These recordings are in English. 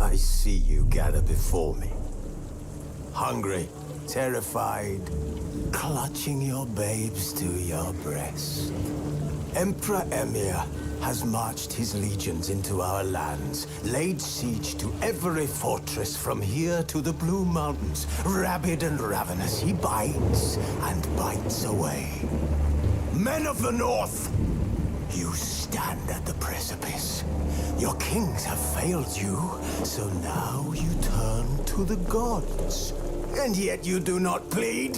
I see you gather before me. Hungry, terrified, clutching your babes to your breast. Emperor Emir has marched his legions into our lands, laid siege to every fortress from here to the Blue Mountains. Rabid and ravenous, he bites and bites away. Men of the North, you stand at the precipice. Your kings have failed you, so now you turn to the gods. And yet you do not plead.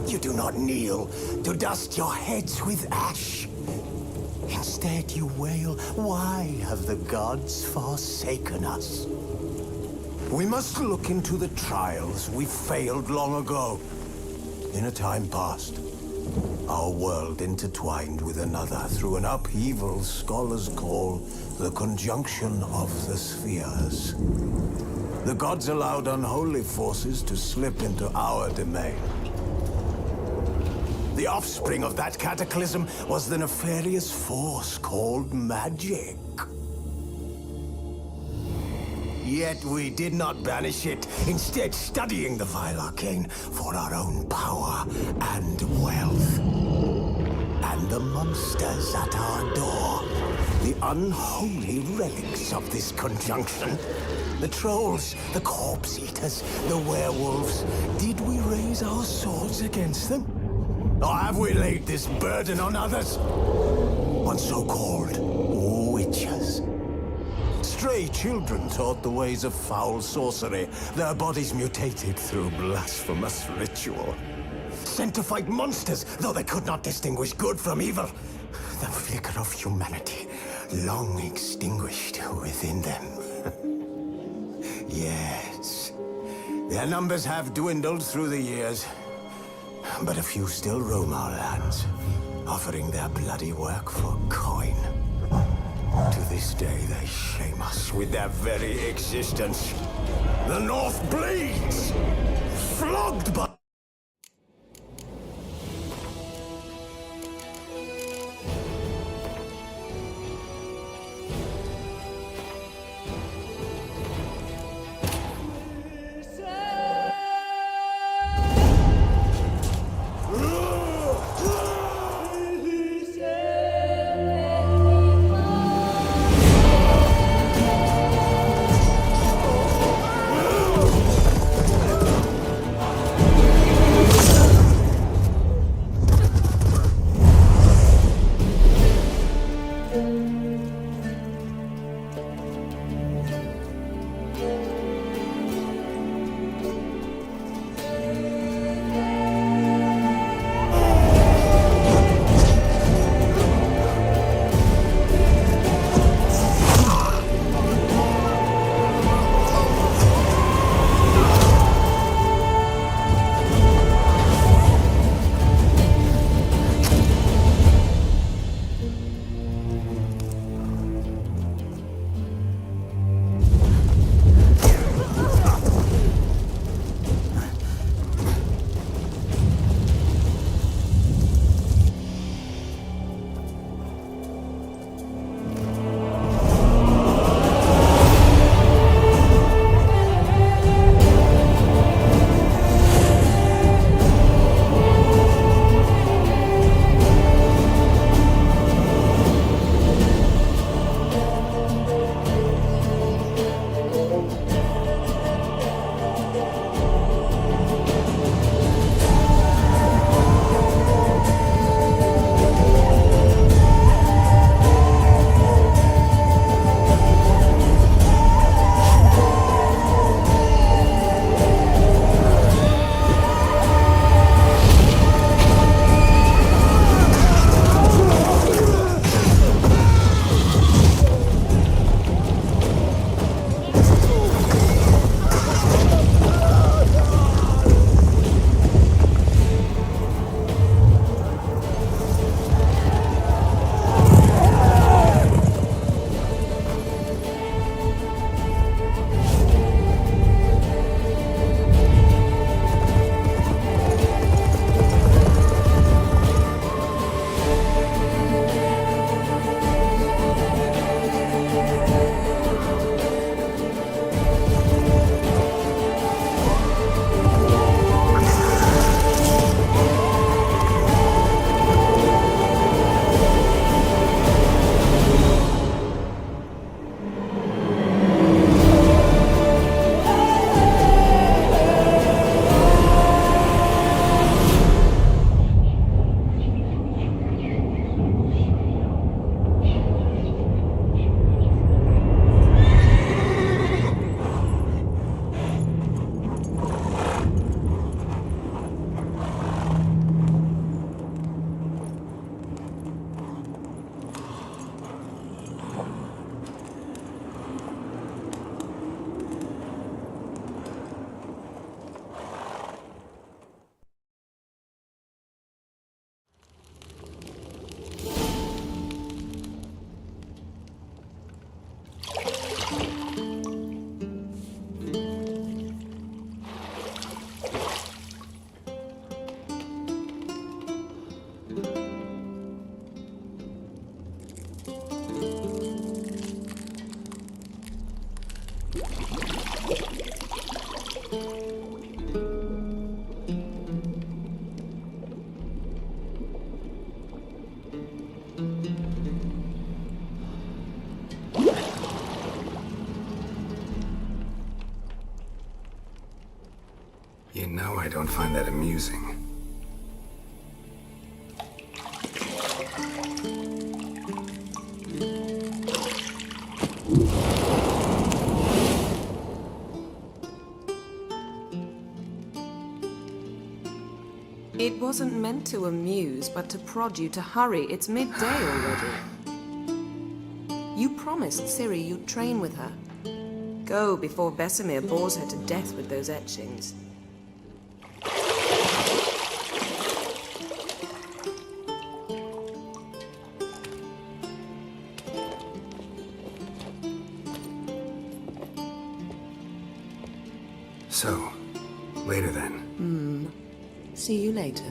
You do not kneel to dust your heads with ash. Instead you wail, why have the gods forsaken us? We must look into the trials we failed long ago. In a time past, our world intertwined with another through an upheaval scholars call the conjunction of the spheres. The gods allowed unholy forces to slip into our domain. The offspring of that cataclysm was the nefarious force called magic. Yet we did not banish it, instead studying the vile arcane for our own power and wealth. And the monsters at our door, the unholy relics of this conjunction. The trolls, the corpse eaters, the werewolves. Did we raise our swords against them? Or have we laid this burden on others? On so-called witches. Stray children taught the ways of foul sorcery, their bodies mutated through blasphemous ritual. Sent to fight monsters, though they could not distinguish good from evil. The flicker of humanity, long extinguished within them. Yes, their numbers have dwindled through the years. But a few still roam our lands, offering their bloody work for coin. To this day, they shame us with their very existence. The North bleeds, flogged by... You know I don't find that amusing. It wasn't meant to amuse, but to prod you to hurry. It's midday already. You promised Ciri you'd train with her. Go before Vesemir bores her to death with those etchings. So, later then. See you later.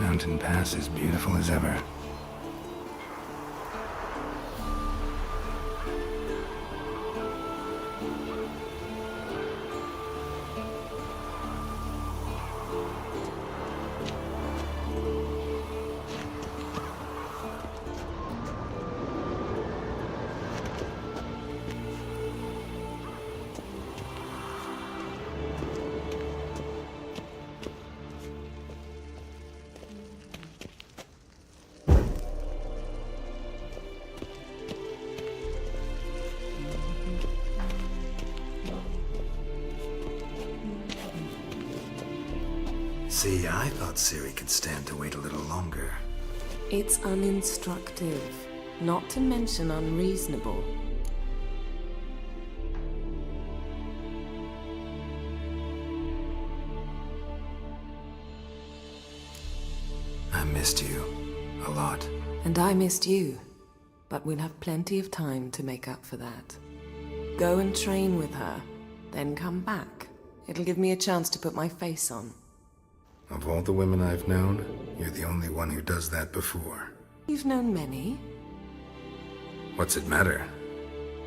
Mountain Pass is beautiful as ever. See, I thought Ciri could stand to wait a little longer. It's uninstructive, not to mention unreasonable. I missed you a lot. And I missed you, but we'll have plenty of time to make up for that. Go and train with her, then come back. It'll give me a chance to put my face on. Of all the women I've known, you're the only one who does that before. You've known many. What's it matter?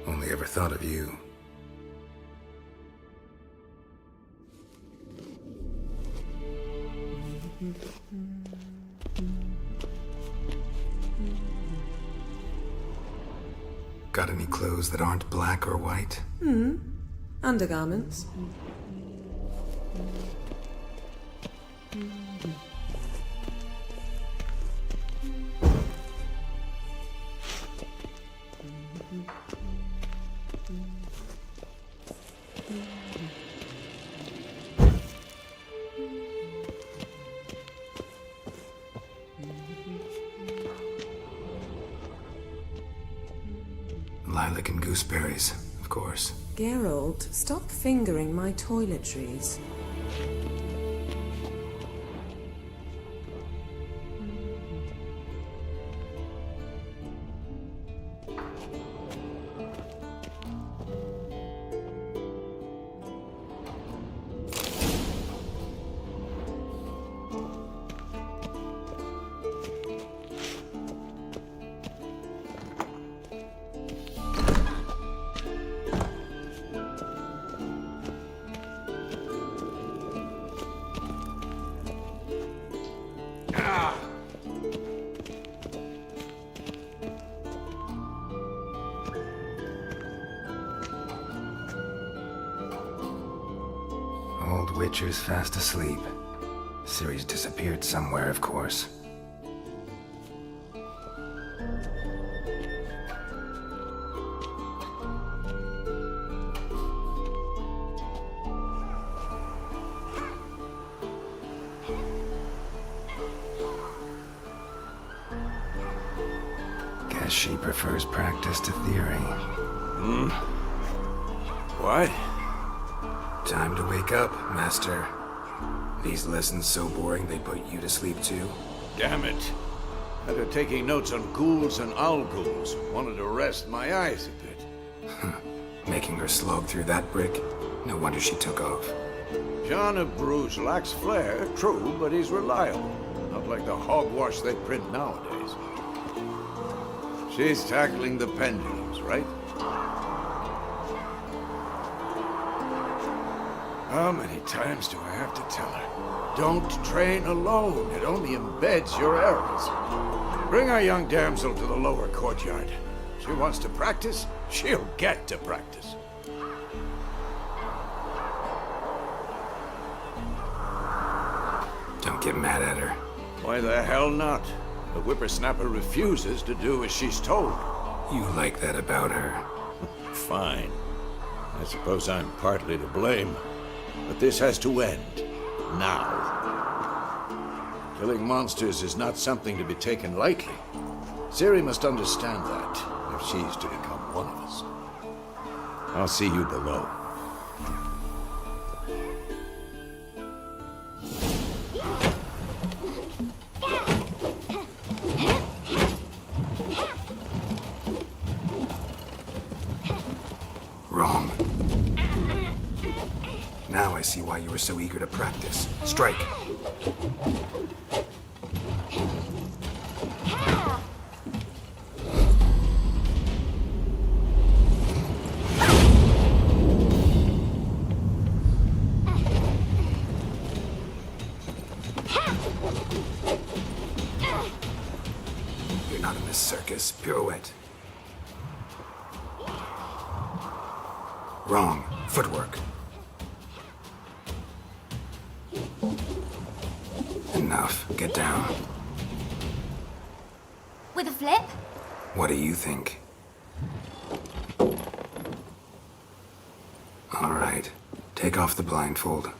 Only ever thought of you. Got any clothes that aren't black or white? Undergarments. Lilac and gooseberries, of course. Geralt, stop fingering my toiletries. Old Witcher's fast asleep. Ciri's disappeared somewhere, of course. Guess she prefers practice to theory. What? Time to wake up, Master. These lessons so boring they put you to sleep too? Damn it. After taking notes on ghouls and owl-ghouls, wanted to rest my eyes a bit. Making her slog through that brick? No wonder she took off. John of Bruges lacks flair, true, but he's reliable. Not like the hogwash they print nowadays. She's tackling the pendulums, right? How many times do I have to tell her? Don't train alone. It only embeds your errors. Bring our young damsel to the lower courtyard. She wants to practice, she'll get to practice. Don't get mad at her. Why the hell not? The whippersnapper refuses to do as she's told. You like that about her. Fine. I suppose I'm partly to blame. But this has to end. Now. Killing monsters is not something to be taken lightly. Ciri must understand that, if she's to become one of us. I'll see you below. Wrong. Now I see why you were so eager to practice. Strike. You're not in this circus. Pirouette. Wrong. Footwork. Enough. Get down. With a flip? What do you think? All right. Take off the blindfold.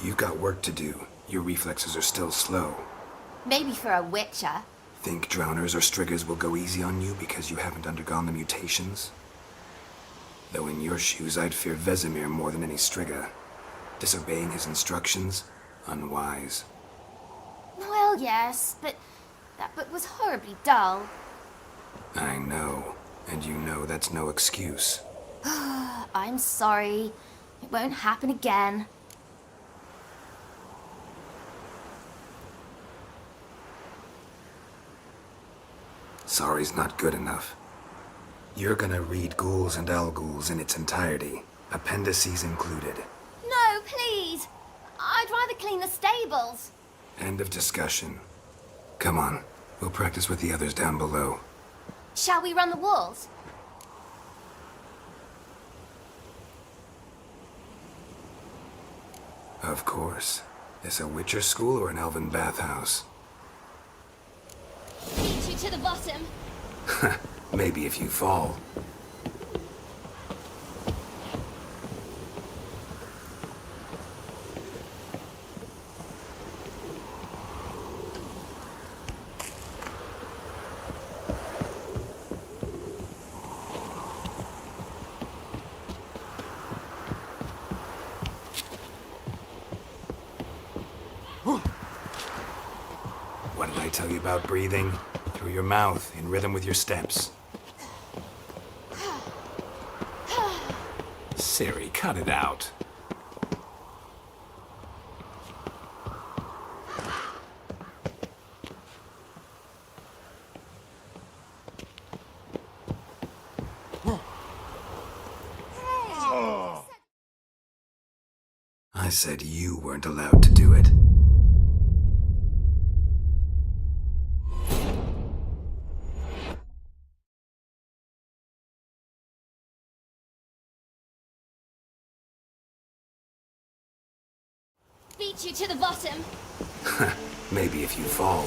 You've got work to do. Your reflexes are still slow. Maybe for a witcher. Think drowners or striggers will go easy on you because you haven't undergone the mutations? Though in your shoes, I'd fear Vesemir more than any strigger. Disobeying his instructions? Unwise. Well, yes, but that book was horribly dull. I know. And you know that's no excuse. I'm sorry. It won't happen again. Sorry's not good enough. You're gonna read Ghouls and Owl-Ghouls in its entirety, appendices included. No, please. I'd rather clean the stables. End of discussion. Come on, we'll practice with the others down below. Shall we run the walls? Of course. This a Witcher school or an elven bathhouse? Beat you to the bottom. Maybe if you fall. What did I tell you about breathing? Through your mouth, in rhythm with your steps. Ciri, cut it out. I said you weren't allowed to do it. beat you to the bottom. Maybe if you fall.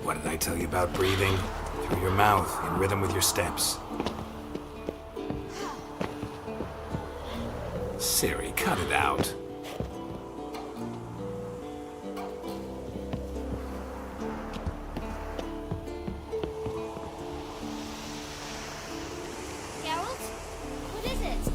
What did I tell you about breathing? Through your mouth, in rhythm with your steps. Ciri, cut it out. Geralt? What is it?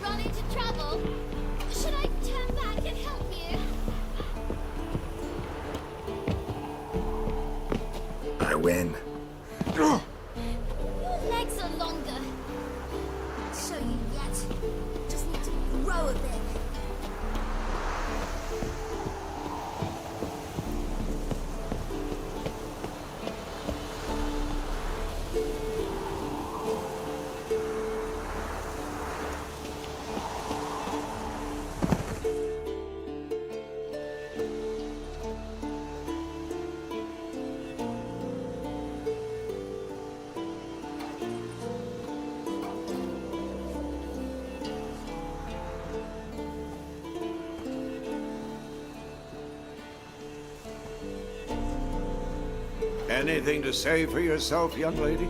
Run into trouble? Should I turn back and help you? I win. Your legs are longer. I'll show you yet. Just need to grow a bit. Anything to say for yourself, young lady?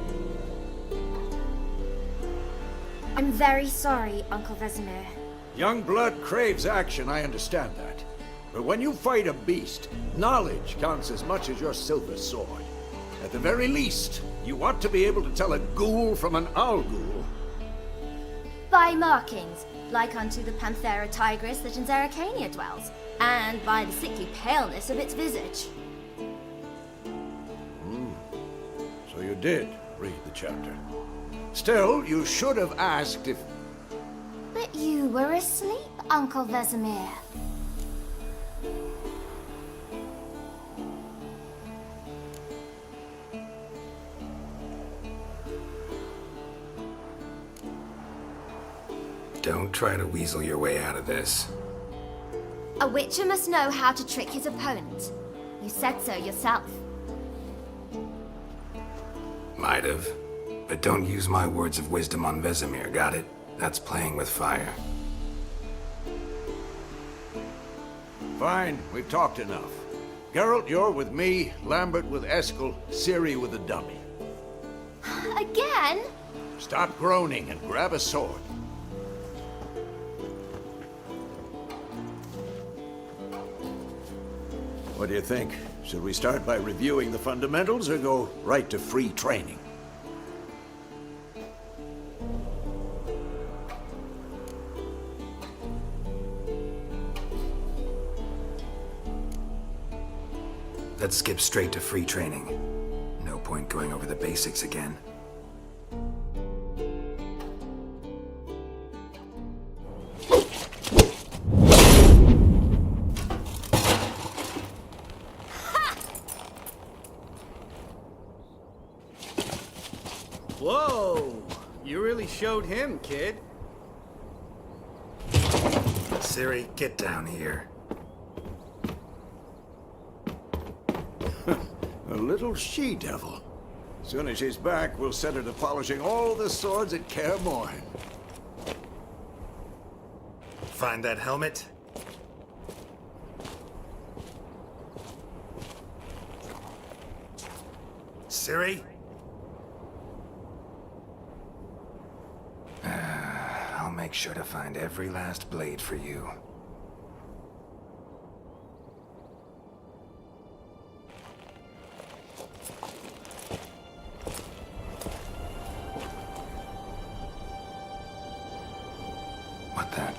I'm very sorry, Uncle Vesemir. Young blood craves action, I understand that. But when you fight a beast, knowledge counts as much as your silver sword. At the very least, you ought to be able to tell a ghoul from an owl ghoul. By markings, like unto the Panthera tigris that in Zerrikania dwells, and by the sickly paleness of its visage. So you did read the chapter. Still, you should have asked if... But you were asleep, Uncle Vesemir. Don't try to weasel your way out of this. A witcher must know how to trick his opponent. You said so yourself. Might have. But don't use my words of wisdom on Vesemir, got it? That's playing with fire. Fine, we've talked enough. Geralt, you're with me, Lambert with Eskel, Ciri with the dummy. Again? Stop groaning and grab a sword. What do you think? Should we start by reviewing the fundamentals or go right to free training? Let's skip straight to free training. No point going over the basics again. Whoa! You really showed him, kid. Ciri, get down here. A little she-devil. Soon as she's back, we'll set her to polishing all the swords at Kaer Morhen. Find that helmet? Ciri? I'll make sure to find every last blade for you. What the?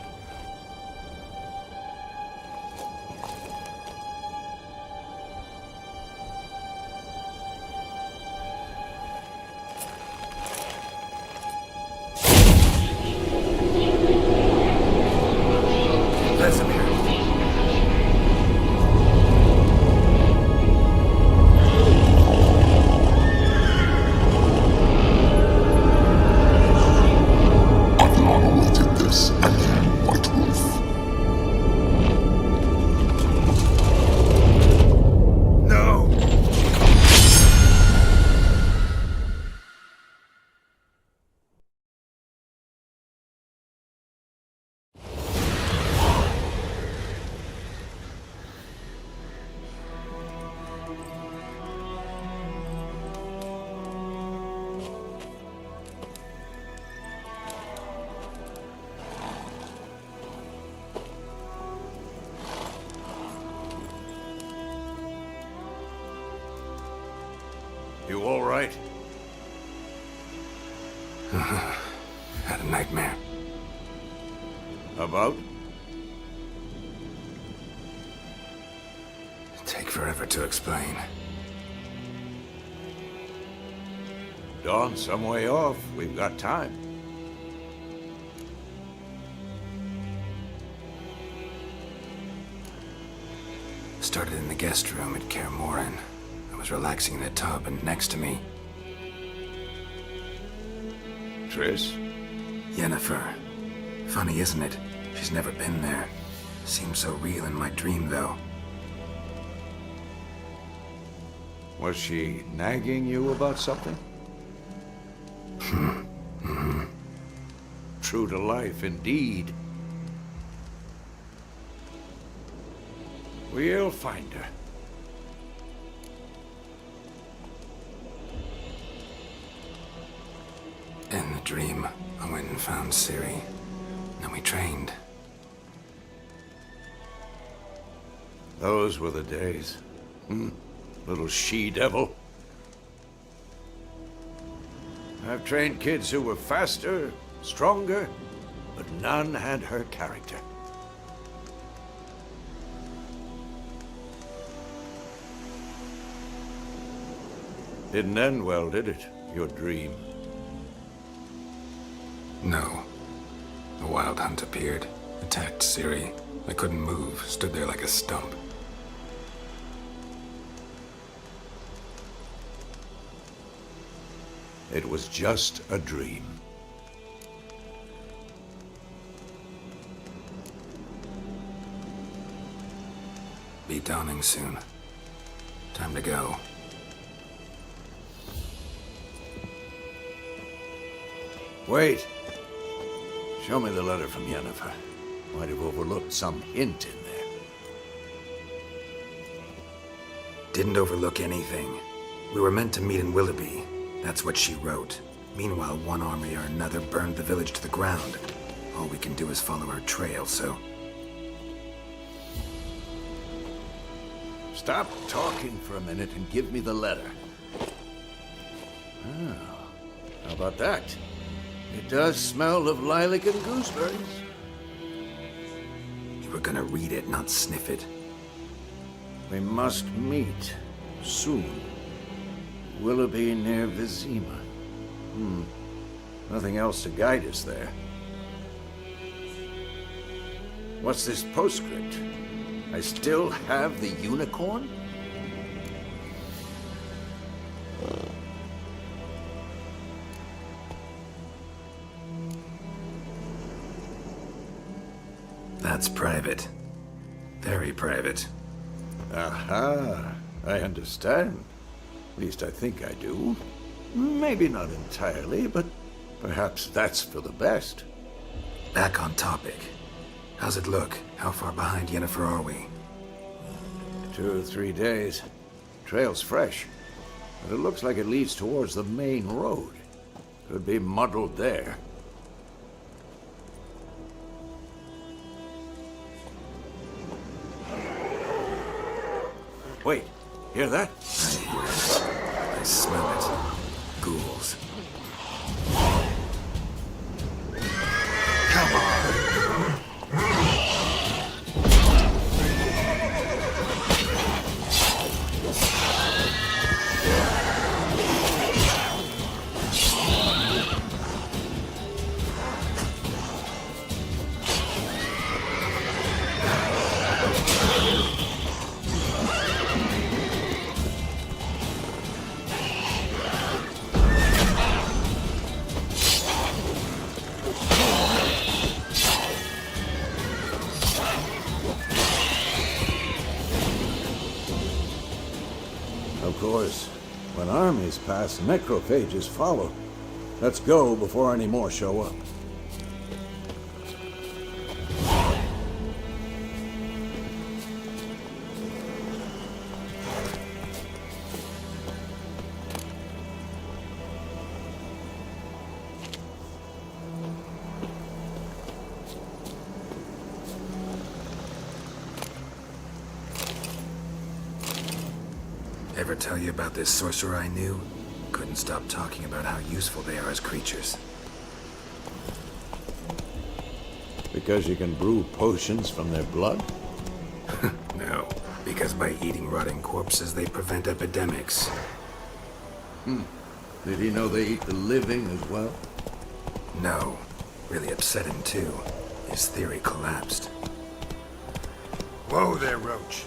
all right? Had a nightmare. About? Take forever to explain. Dawn's some way off. We've got time. Started in the guest room at Kaer Morhen. I was relaxing in a tub, and next to me, Triss? Yennefer. Funny, isn't it? She's never been there. Seemed so real in my dream, though. Was she nagging you about something? True to life, indeed. We'll find her. In the dream, I went and found Ciri. Then we trained. Those were the days. Little she-devil. I've trained kids who were faster, stronger, but none had her character. Didn't end well, did it? Your dream. No. A wild hunt appeared, attacked Ciri. I couldn't move, stood there like a stump. It was just a dream. Be dawning soon. Time to go. Wait. Show me the letter from Yennefer. Might have overlooked some hint in there. Didn't overlook anything. We were meant to meet in Willoughby. That's what she wrote. Meanwhile, one army or another burned the village to the ground. All we can do is follow her trail, so... Stop talking for a minute and give me the letter. Oh, how about that? It does smell of lilac and gooseberries. You were gonna read it, not sniff it. We must meet soon. Willoughby near Vizima. Nothing else to guide us there. What's this postscript? I still have the unicorn? That's private. Very private. Aha, I understand. At least I think I do. Maybe not entirely, but perhaps that's for the best. Back on topic. How's it look? How far behind Yennefer are we? 2 or 3 days. Trail's fresh, but it looks like it leads towards the main road. Could be muddled there. Wait, hear that? I hear it. I smell it. Ghouls. Come on! Of course, when armies pass, necrophages follow. Let's go before any more show up. Ever tell you about this sorcerer I knew? shouldn't stop talking about how useful they are as creatures. Because you can brew potions from their blood? No, because by eating rotting corpses, they prevent epidemics. Did he know they eat the living as well? No. Really upset him, too. His theory collapsed. Whoa there, Roach.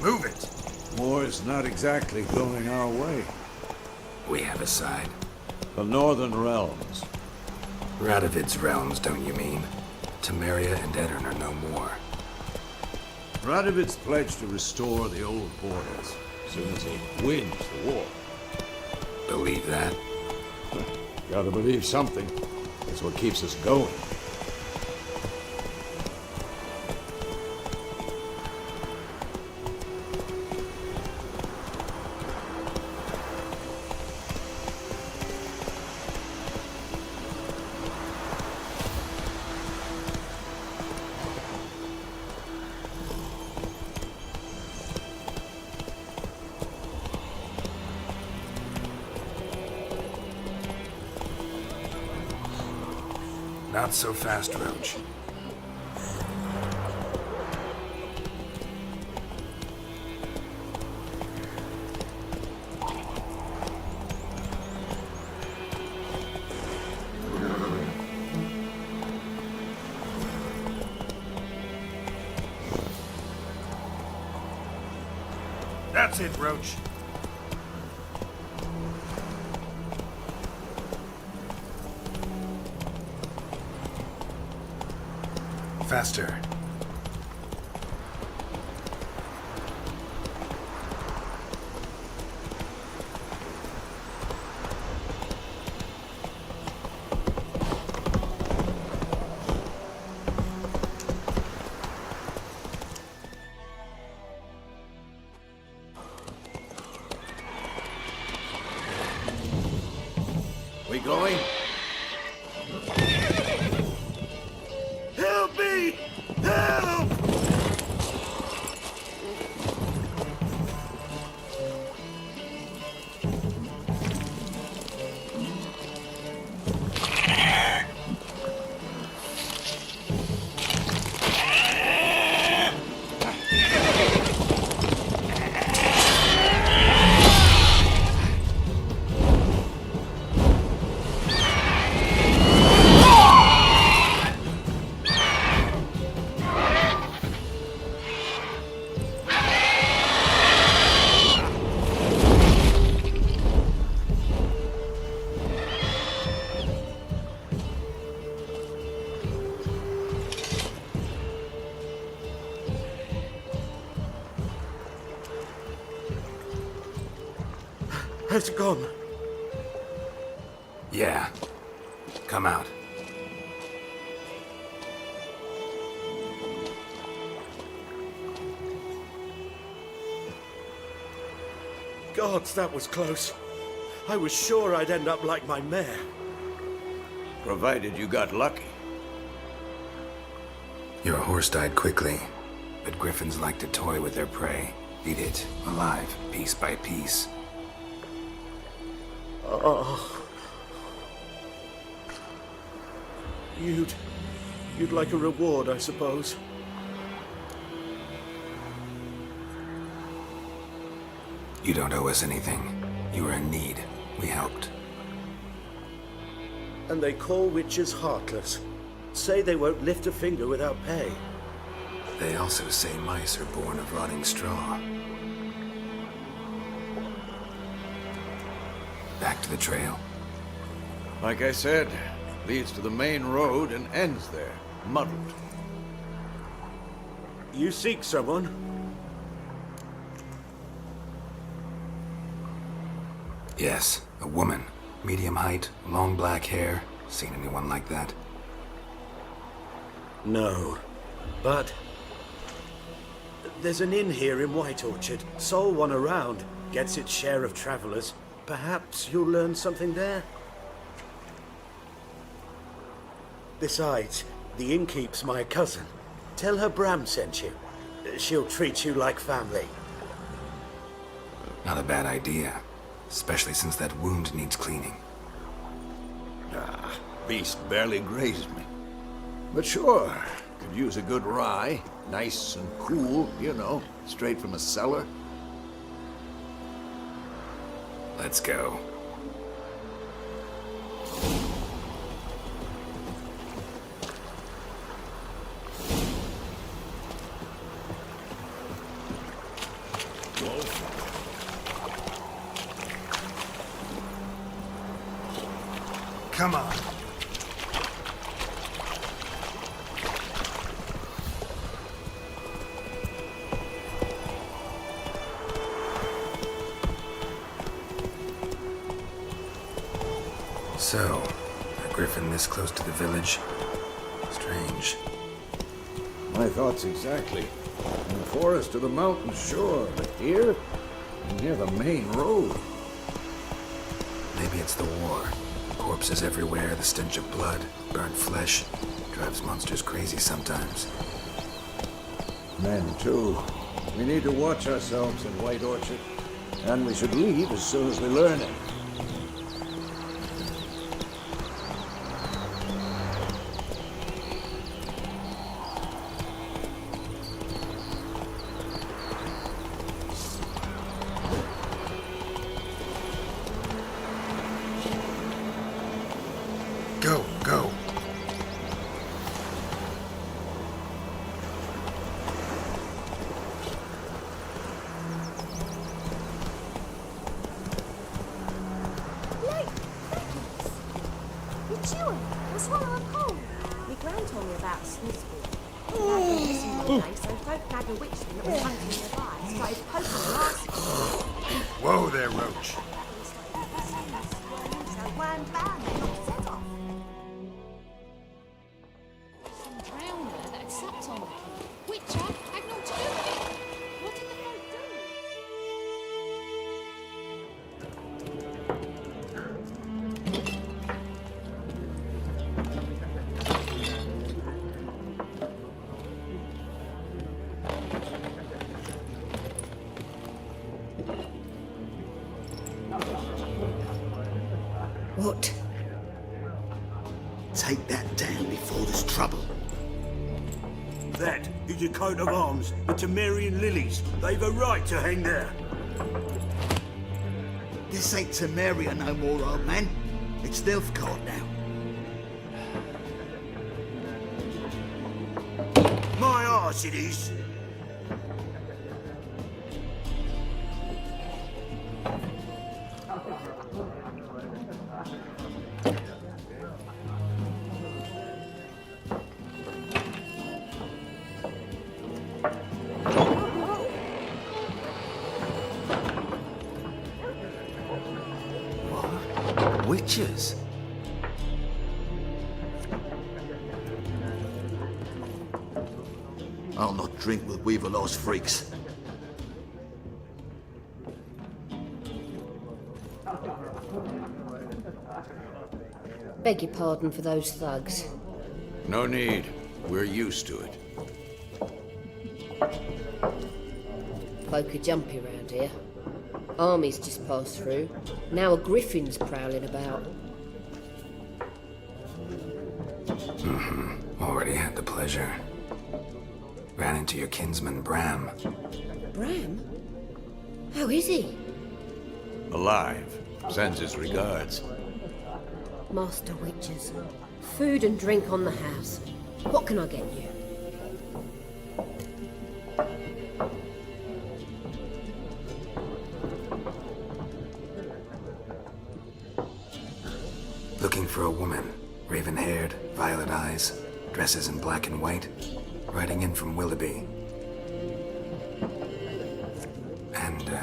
Move it! War's not exactly going our way. We have a side. The Northern Realms. Radovid's realms, don't you mean? Temeria and Edirn are no more. Radovid's pledged to restore the old borders as soon as he wins the war. Believe that? Gotta believe something. That's what keeps us going. Not so fast, Roach. That's it, Roach. Faster. We going? Help me! Help! Has it gone? Yeah. Come out. Gods, that was close. I was sure I'd end up like my mare. Provided you got lucky. Your horse died quickly, but griffins like to toy with their prey. Eat it, alive, piece by piece. Oh. You'd like a reward, I suppose. You don't owe us anything. You were in need. We helped. And they call witches heartless. Say they won't lift a finger without pay. They also say mice are born of rotting straw. Back to the trail. Like I said, leads to the main road and ends there, muddled. You seek someone? Yes, a woman. Medium height, long black hair. Seen anyone like that? No. But there's an inn here in White Orchard. Sole one around. Gets its share of travelers. Perhaps you'll learn something there? Besides, the innkeep's my cousin. Tell her Bram sent you. She'll treat you like family. Not a bad idea. Especially since that wound needs cleaning. Beast barely grazed me. But sure, could use a good rye. Nice and cool, you know, straight from a cellar. Let's go. Come on. So, a Griffin this close to the village? Strange. My thoughts exactly. In the forest or the mountains, sure, but here, near the main road. Maybe it's the war. Corpses everywhere, the stench of blood, burnt flesh. Drives monsters crazy sometimes. Men, too. We need to watch ourselves in White Orchard. And we should leave as soon as we learn it. Go, go. What's wrong with cold? My gran told me about Smithsburg. I'd been missing one day, so folk had a witchman that was hunting nearby. Started poking and asking. Whoa there, Roach. So one bam, they knocked his head off. Some drowner that had slept on it. Witcher had naught to do with it. What did the folk do? What? Take that down before there's trouble. That is a coat of arms, the Temerian lilies. They've a right to hang there. This ain't Temeria no more, old man. It's Nilfgaard now. My arse it is. Witches? I'll not drink with Weaverlaw's freaks. Beg your pardon for those thugs. No need. We're used to it. Folk are jumpy round here. Armies just passed through. Now a Griffin's prowling about. Already had the pleasure. Ran into your kinsman, Bram. Bram? How is he? Alive. Sends his regards. Master Witchers. Food and drink on the house. What can I get you? Looking for a woman. Raven-haired, violet eyes, dresses in black and white. Riding in from Willoughby. And,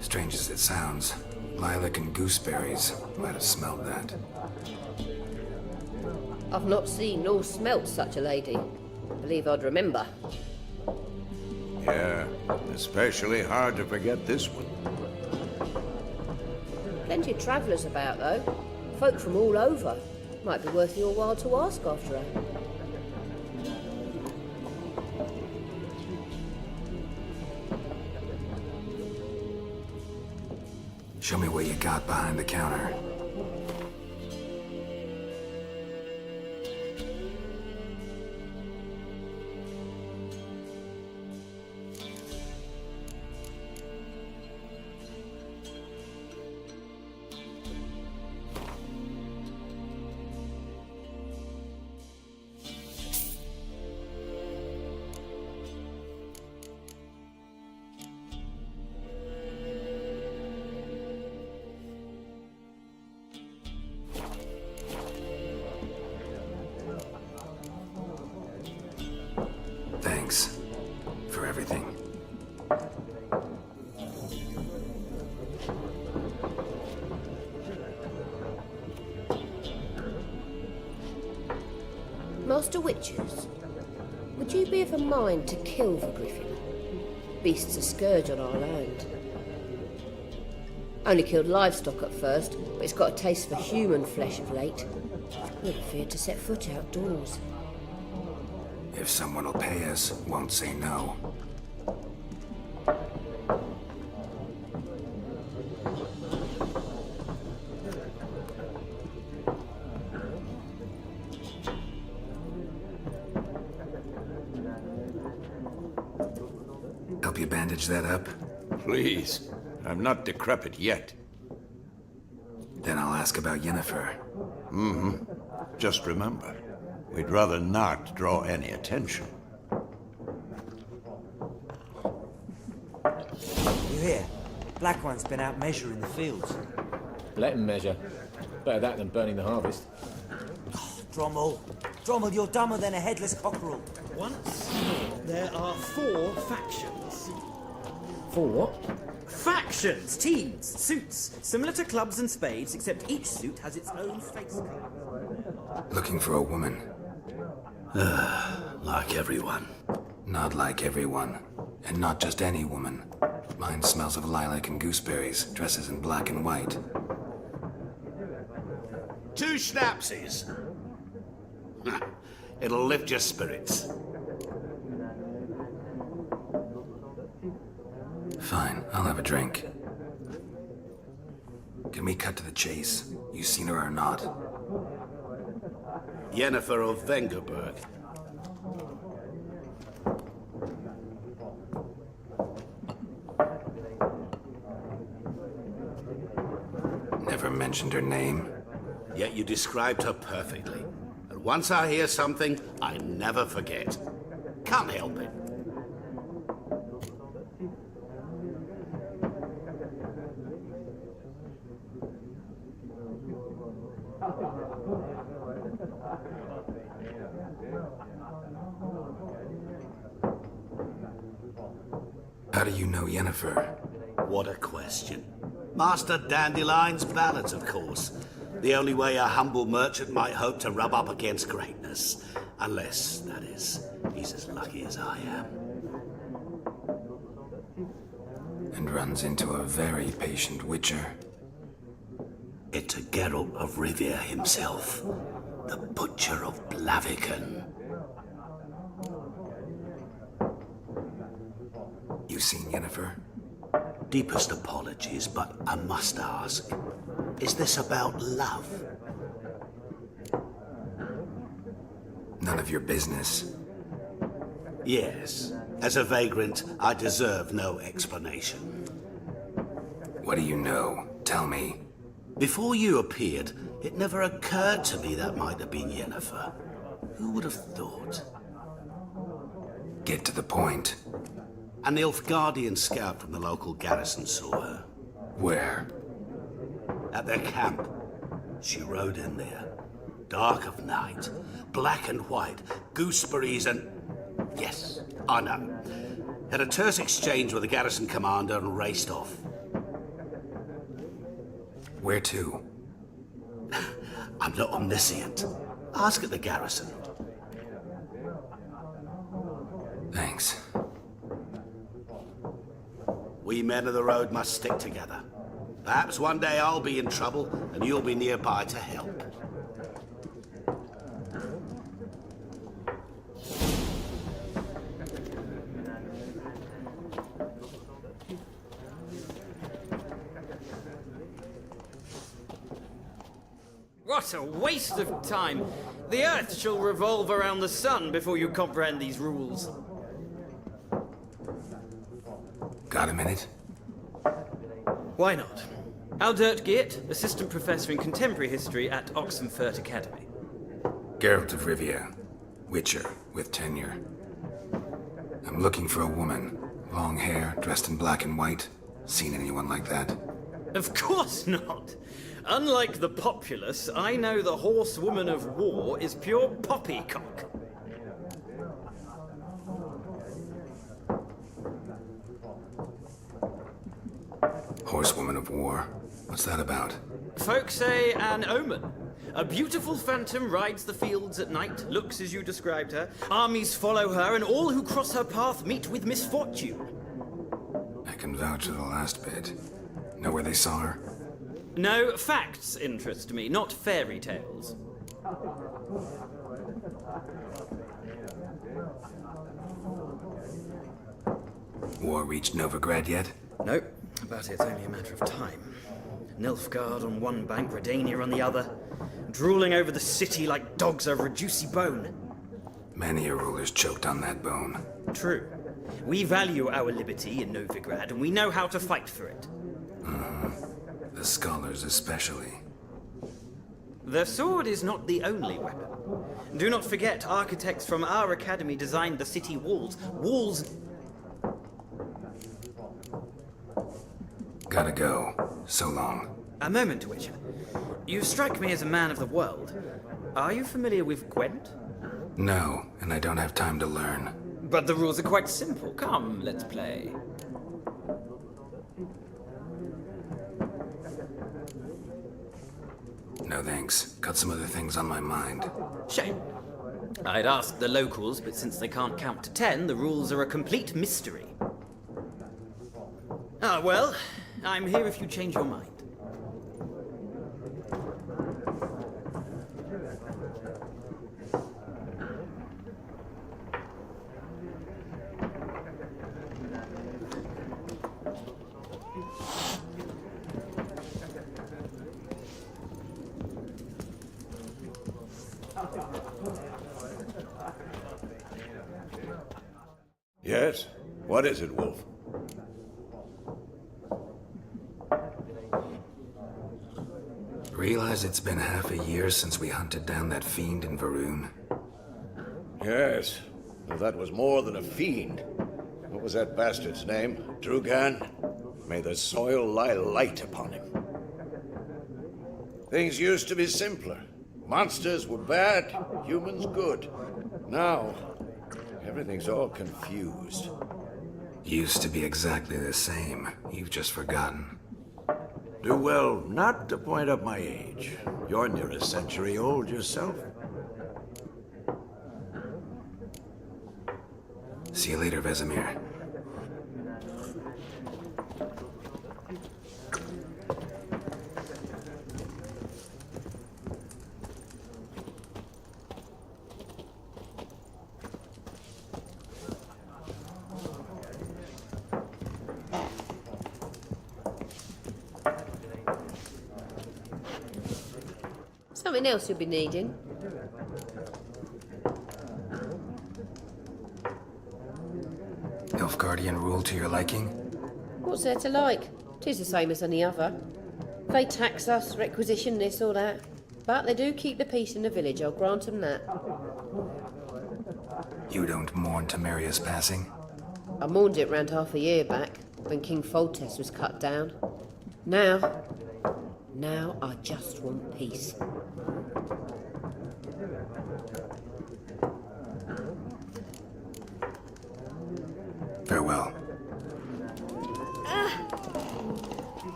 strange as it sounds, lilac and gooseberries. Might have smelled that. I've not seen nor smelt such a lady. Believe I'd remember. Yeah, especially hard to forget this one. Plenty of travellers about, though. Folk from all over. Might be worth your while to ask after her. Show me what you got behind the counter. Thanks for everything. Master Witchers, would you be of a mind to kill the Griffin? Beast's a scourge on our land. Only killed livestock at first, but it's got a taste for human flesh of late. Never feared to set foot outdoors. If someone will pay us, won't say no. Help you bandage that up? Please, I'm not decrepit yet. Then I'll ask about Yennefer. Mm-hmm. Just remember, we'd rather not draw any attention. You hear? Black One's been out measuring the fields. Let him measure. Better that than burning the harvest. Oh, Drommel, you're dumber than a headless cockerel. Once there are 4 factions. 4 what? Factions, teams, suits, similar to clubs and spades, except each suit has its own face colour. Looking for a woman. Like everyone. Not like everyone. And not just any woman. Mine smells of lilac and gooseberries, dresses in black and white. 2 schnapsies. It'll lift your spirits. Fine, I'll have a drink. Can we cut to the chase? You seen her or not? Yennefer of Vengerberg. Never mentioned her name. Yet you described her perfectly. And once I hear something, I never forget. Can't help it. How do you know Yennefer? What a question. Master Dandelion's ballads, of course. The only way a humble merchant might hope to rub up against greatness. Unless, that is, he's as lucky as I am. And runs into a very patient witcher. It's a Geralt of Rivia himself. The Butcher of Blaviken. You seen Yennefer? Deepest apologies, but I must ask. Is this about love? None of your business. Yes. As a vagrant, I deserve no explanation. What do you know? Tell me. Before you appeared, it never occurred to me that might have been Yennefer. Who would have thought? Get to the point. An Nilfgaardian scout from the local garrison saw her. Where? At their camp. She rode in there. Dark of night. Black and white. Gooseberries and... Yes, I know. Had a terse exchange with the garrison commander and raced off. Where to? I'm not omniscient. Ask at the garrison. We men of the road must stick together. Perhaps one day I'll be in trouble and you'll be nearby to help. What a waste of time! The Earth shall revolve around the sun before you comprehend these rules. Got a minute? Why not? Aldert Geert, Assistant Professor in Contemporary History at Oxenfurt Academy. Geralt of Rivia, Witcher with tenure. I'm looking for a woman. Long hair, dressed in black and white. Seen anyone like that? Of course not! Unlike the populace, I know the horsewoman of war is pure poppycock. Horsewoman of war? What's that about? Folk say an omen. A beautiful phantom rides the fields at night, looks as you described her. Armies follow her, and all who cross her path meet with misfortune. I can vouch for the last bit. Know where they saw her? No, facts interest me, not fairy tales. War reached Novigrad yet? Nope, but it's only a matter of time. Nilfgaard on one bank, Redania on the other, drooling over the city like dogs over a juicy bone. Many a ruler's choked on that bone. True. We value our liberty in Novigrad, and we know how to fight for it. The scholars especially. The sword is not the only weapon. Do not forget, architects from our academy designed the city walls. Walls... Gotta go. So long. A moment, Witcher. You strike me as a man of the world. Are you familiar with Gwent? No, and I don't have time to learn. But the rules are quite simple. Come, let's play. No thanks. Got some other things on my mind. Shame. I'd ask the locals, but since they can't count to 10, the rules are a complete mystery. Ah, well, I'm here if you change your mind. Yes? What is it, Wolf? Realize it's been half a year since we hunted down that fiend in Varun? Yes. Well, that was more than a fiend. What was that bastard's name? Drugan? May the soil lie light upon him. Things used to be simpler. Monsters were bad, humans good. Now, everything's all confused. Used to be exactly the same. You've just forgotten. Do well not to point up my age. You're near a century old yourself. See you later, Vesemir. Something else you'll be needing. Nilfgaardian rule to your liking? What's there to like? 'Tis the same as any other. They tax us, requisition this or that. But they do keep the peace in the village, I'll grant them that. You don't mourn Temeria's passing? I mourned it round half a year back, when King Foltest was cut down. Now I just want peace. Farewell.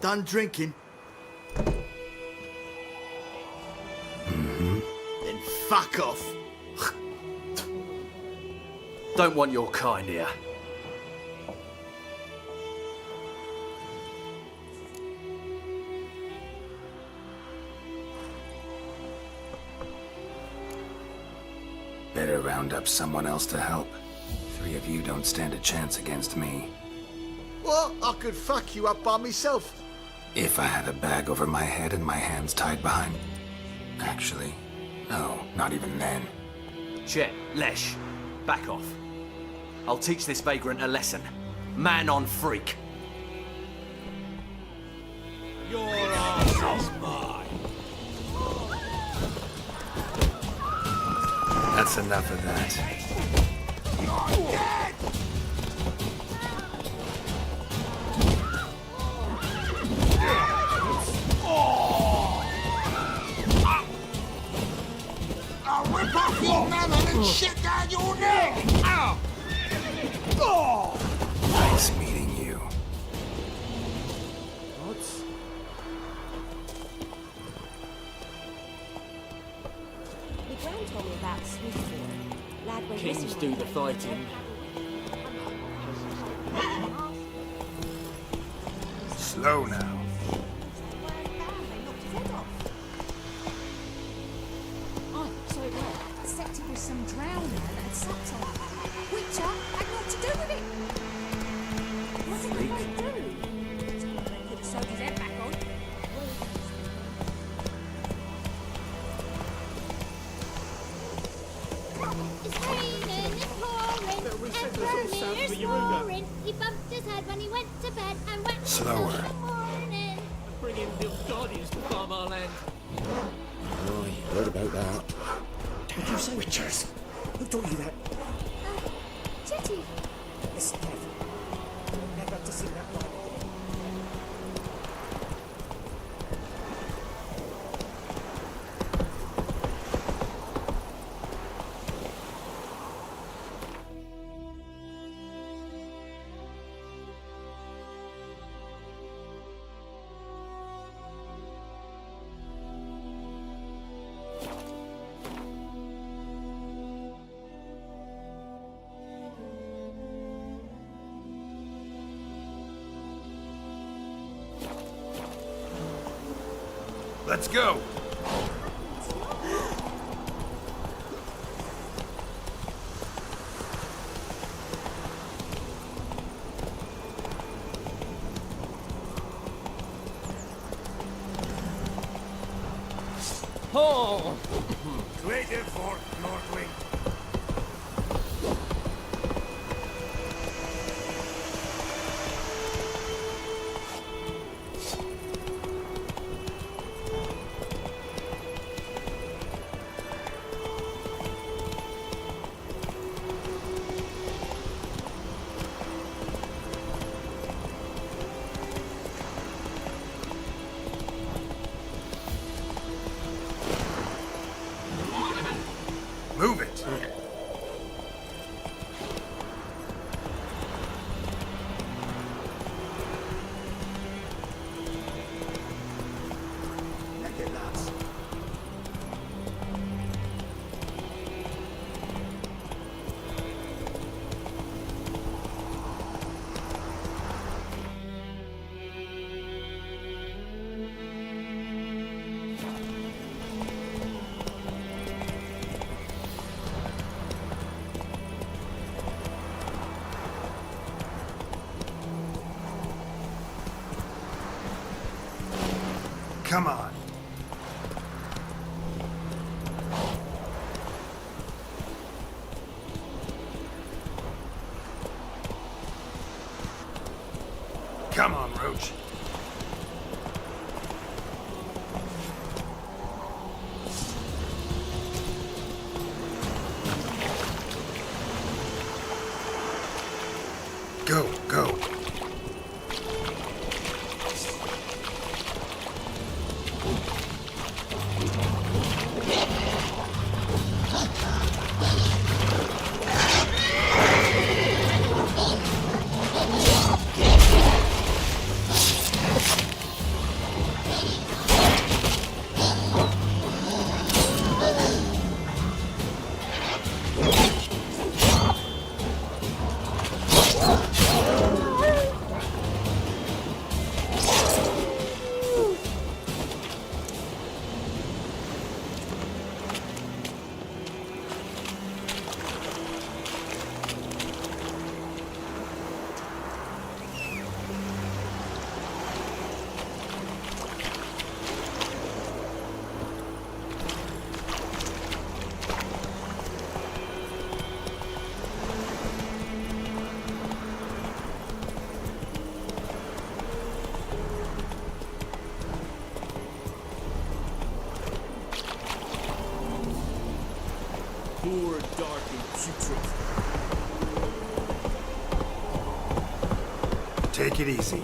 done drinking? Mm-hmm. Then fuck off. Don't want your kind here. Better round up someone else to help. 3 of you don't stand a chance against me. What? I could fuck you up by myself. If I had a bag over my head and my hands tied behind... Actually, no, not even then. Chet, Lesh, back off. I'll teach this vagrant a lesson. Man on freak. Your arse is mine. That's enough of that. I'll rip off your melon and shit down your neck! Ow! Nice meeting you. My gran told me about Smithfield. Lad went Kings missing do one the day. fighting. Slow now. Oh, so it was. Except it was some drowning that had sucked on it. Which had naught to do with it. What did they do? They could have sewed his head back on. It's raining, it's pouring, and Vermeer's roaring. He bumped his head when he went to bed and went Slower. in the morning. Bringing little guardians to farm our land. Oh, you heard about that. Did you say witchers? Who told you that? Chetty. Listen carefully. You'll never have to see that one. Let's go! Oh! Creative for Northwing. Move it! Come on. Come on, Roach. Go, go. Poor, dark, and putrid. Take it easy.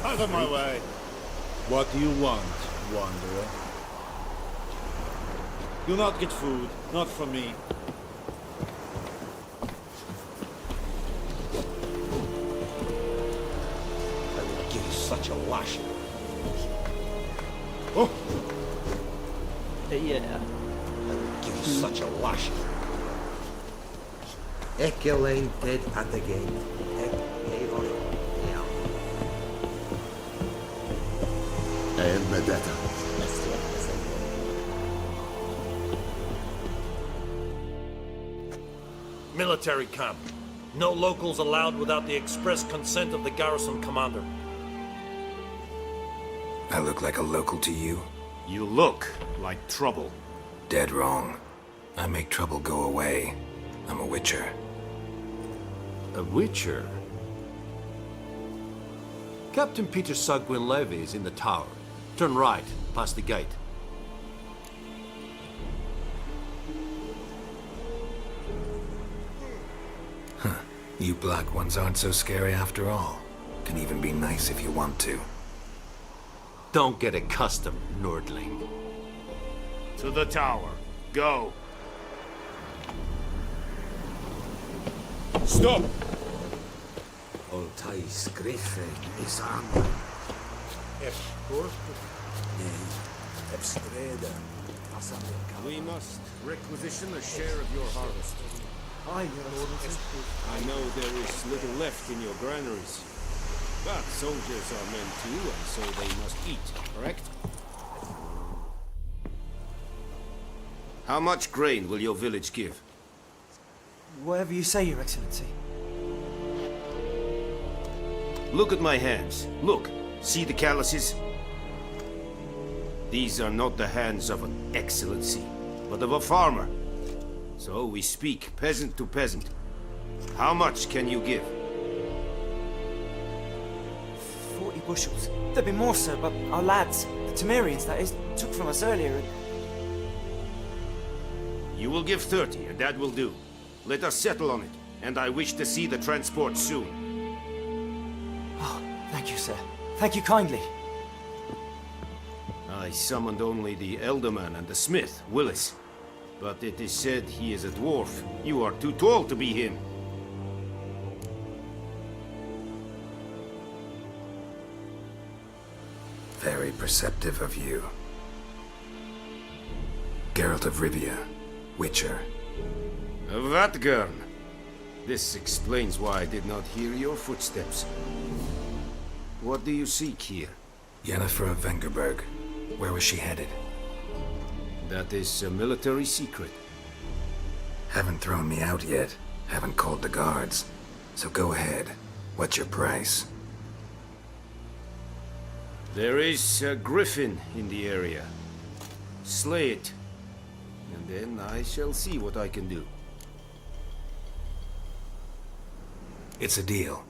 Out of my way. What do you want, wanderer? You'll not get food, not from me. I will give you such a lashing. Oh! Yeah. I will give you such a lashing. Ekele dead at the gate. And Medetta. Military camp. No locals allowed without the express consent of the garrison commander. I look like a local to you? You look like trouble. Dead wrong. I make trouble go away. I'm a witcher. A witcher? Captain Peter Sugwin Levy is in the tower. Turn right, past the gate. Huh. You black ones aren't so scary after all. Can even be nice if you want to. Don't get accustomed, Nordling. To the tower. Go. Stop! Oltais Griffin is on. We must requisition a share of your harvest. I know there is little left in your granaries. But soldiers are men too, and so they must eat, correct? How much grain will your village give? Whatever you say, Your Excellency. Look at my hands. Look. See the calluses? These are not the hands of an excellency, but of a farmer. So we speak peasant to peasant. How much can you give? 40 bushels. There'd be more, sir, but our lads, the Temerians, that is, took from us earlier and... You will give 30, and that will do. Let us settle on it, and I wish to see the transport soon. Oh, thank you, sir. Thank you kindly. I summoned only the Elderman and the smith, Willis. But it is said he is a dwarf. You are too tall to be him. Very perceptive of you. Geralt of Rivia, Witcher. Vatgern. This explains why I did not hear your footsteps. What do you seek here? Yennefer of Vengerberg. Where was she headed? That is a military secret. Haven't thrown me out yet. Haven't called the guards. So go ahead. What's your price? There is a Griffin in the area. Slay it. And then I shall see what I can do. It's a deal.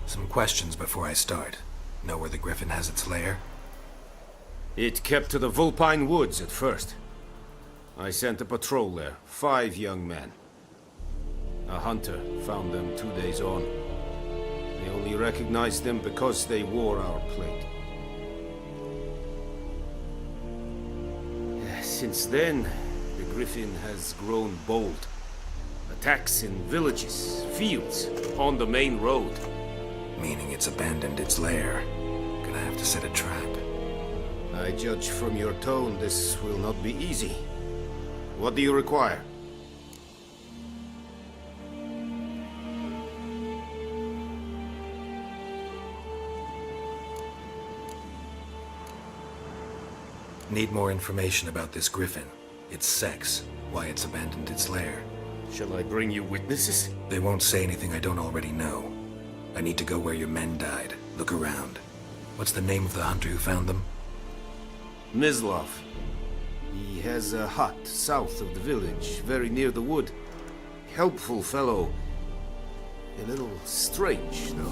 Some questions before I start. Know where the Griffin has its lair? It kept to the Vulpine Woods at first. I sent a patrol there, 5 young men. A hunter found them 2 days on. They only recognized them because they wore our plate. Since then, the Griffin has grown bold. Attacks in villages, fields, on the main road. Meaning it's abandoned its lair. Gonna have to set a trap. I judge from your tone this will not be easy. What do you require? Need more information about this Griffin. Its sex, why it's abandoned its lair. Shall I bring you witnesses? They won't say anything I don't already know. I need to go where your men died. Look around. What's the name of the hunter who found them? Mislov. He has a hut south of the village, very near the wood. Helpful fellow. A little strange, though.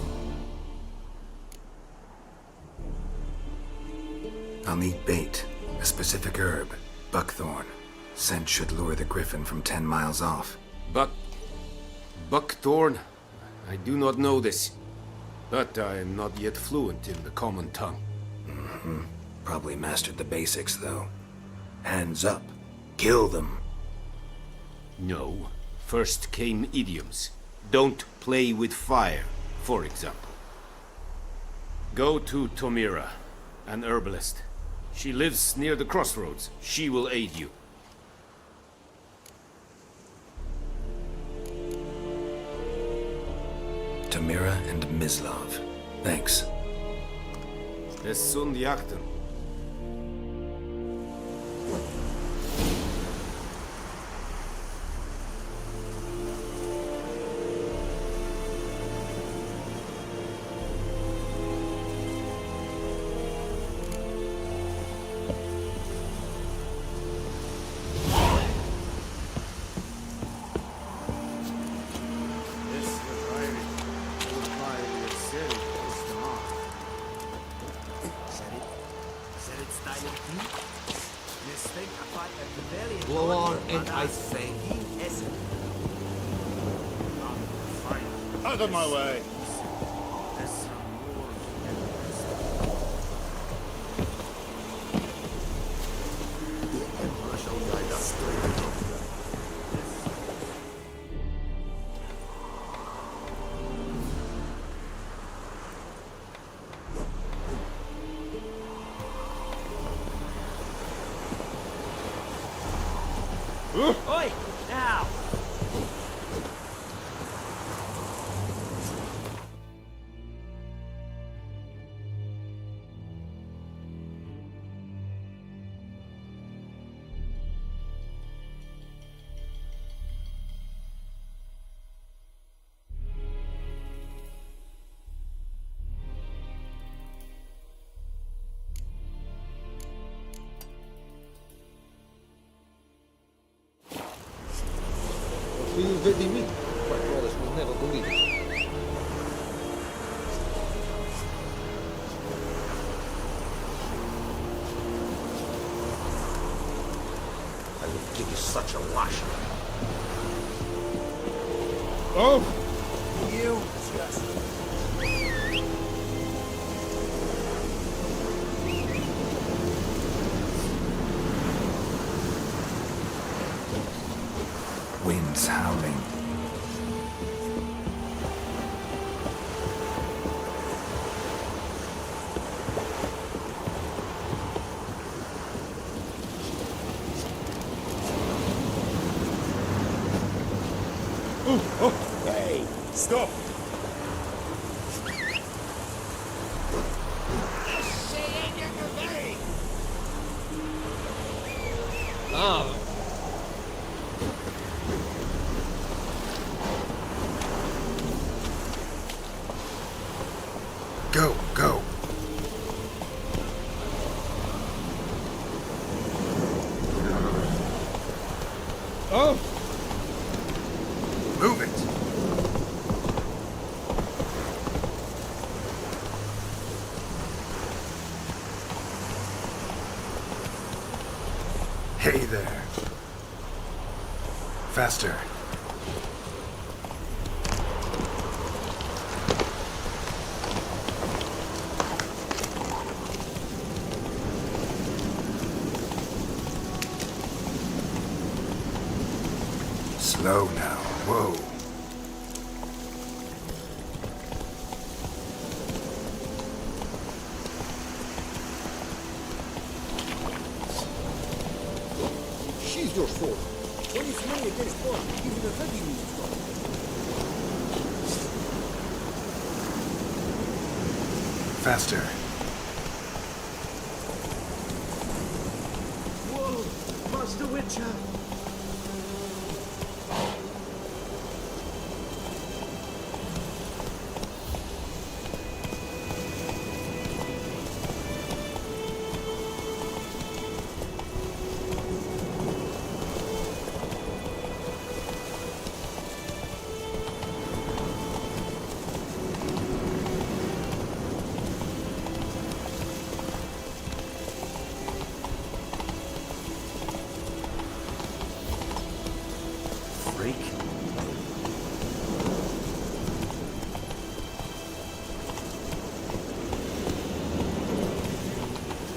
I'll need bait. A specific herb. Buckthorn. Scent should lure the Griffin from 10 miles off. Buckthorn? I do not know this. But I am not yet fluent in the common tongue. Mm-hmm. Probably mastered the basics, though. Hands up. Kill them. No. First came idioms. Don't play with fire, for example. Go to Tomira, an herbalist. She lives near the crossroads. She will aid you. Tomira and Mislov. Thanks. Es sunt jachten. Blow on and I say. Out of my way. Oi! Now! You vedi me? My brothers will never believe it. I will give you such a lashing. Oh! You just... Wind's howling. Hey, stop! Ah! Go, go. Oh! Move it. Hey there. Faster. Slow now. Whoa. She's your sword. When you swing against one, even a heavy means Faster. Whoa! Master Witcher!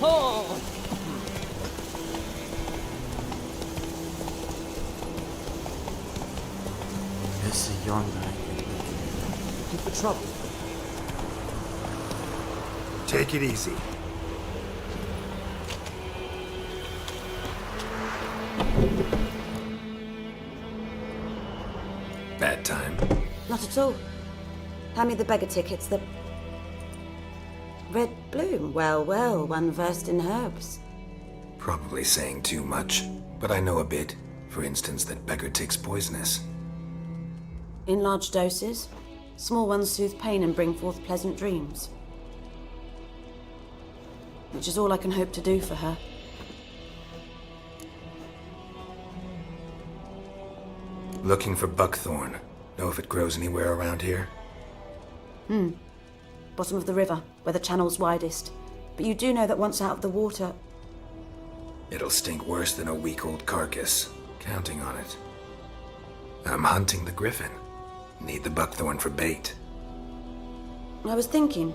Oh! It's a yonder. Keep the trouble. Take it easy. Bad time. Not at all. Hand me the beggar tickets, the... Red bloom. Well, well, one versed in herbs. Probably saying too much, but I know a bit. For instance, that beggar tick's poisonous. In large doses. Small ones soothe pain and bring forth pleasant dreams. Which is all I can hope to do for her. Looking for buckthorn. Know if it grows anywhere around here? Bottom of the river, where the channel's widest. But you do know that once out of the water... It'll stink worse than a week-old carcass. Counting on it. I'm hunting the Griffin. Need the buckthorn for bait. I was thinking...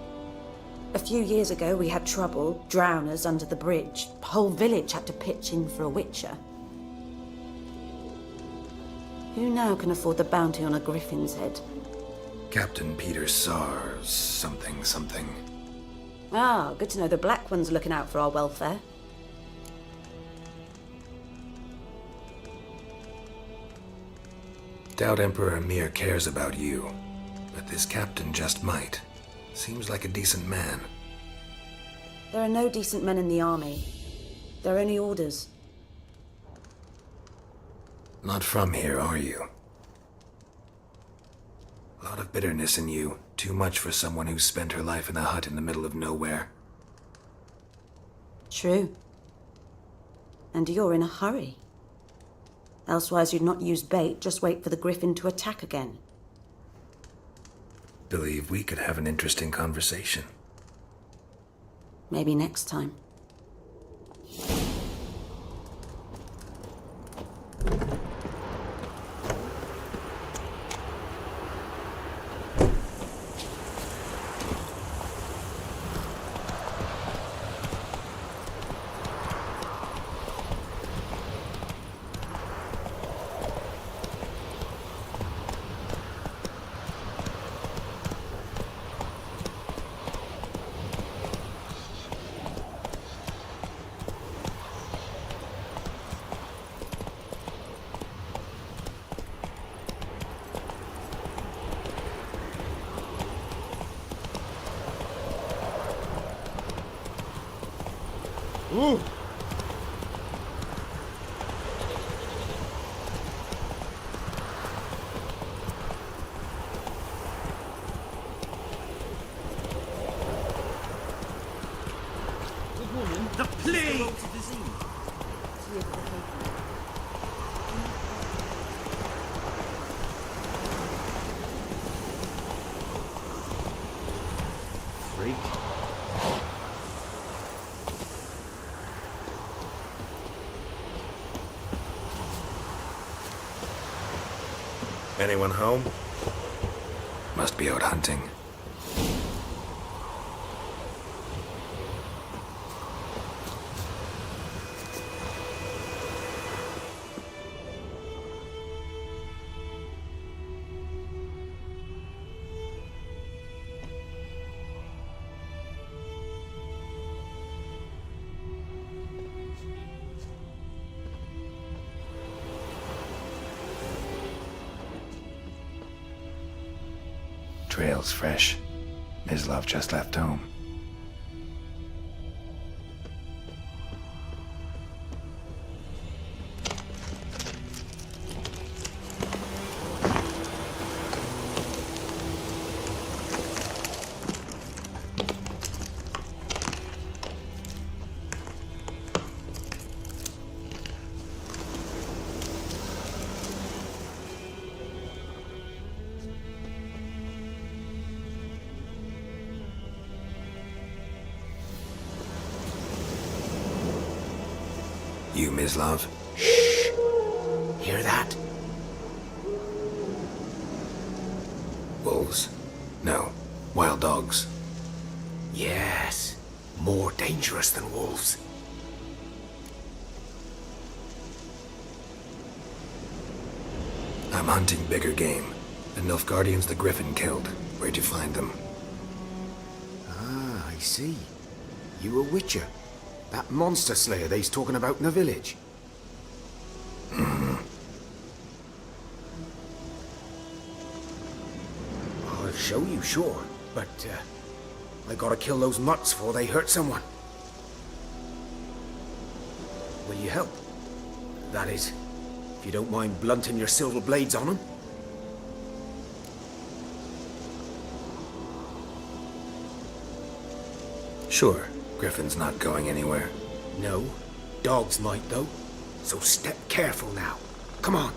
A few years ago we had trouble, drowners under the bridge. The whole village had to pitch in for a witcher. Who now can afford the bounty on a griffin's head? Captain Peter Sars, something. Ah, good to know the Black One's looking out for our welfare. Doubt Emperor Emir cares about you, but this captain just might. Seems like a decent man. There are no decent men in the army. There are only orders. Not from here, are you? A lot of bitterness in you. Too much for someone who's spent her life in a hut in the middle of nowhere. True. And you're in a hurry. Elsewise you'd not use bait, just wait for the Griffin to attack again. Believe we could have an interesting conversation. Maybe next time. Ooh. The plague! Freak. Anyone home? Must be out hunting. Trail's fresh. Mislav just left home. You, Mislav? Shh! Hear that? Wolves? No. Wild dogs. Yes. more dangerous than wolves. I'm hunting bigger game. The Nilfgaardians the Griffin killed. Where'd you find them? Ah, I see. You a witcher. That monster slayer they's talking about in the village. I'll show you, sure. But, I gotta kill those mutts before they hurt someone. Will you help? That is, if you don't mind blunting your silver blades on them. Sure. Griffin's not going anywhere. No. Dogs might, though. So step careful now. Come on.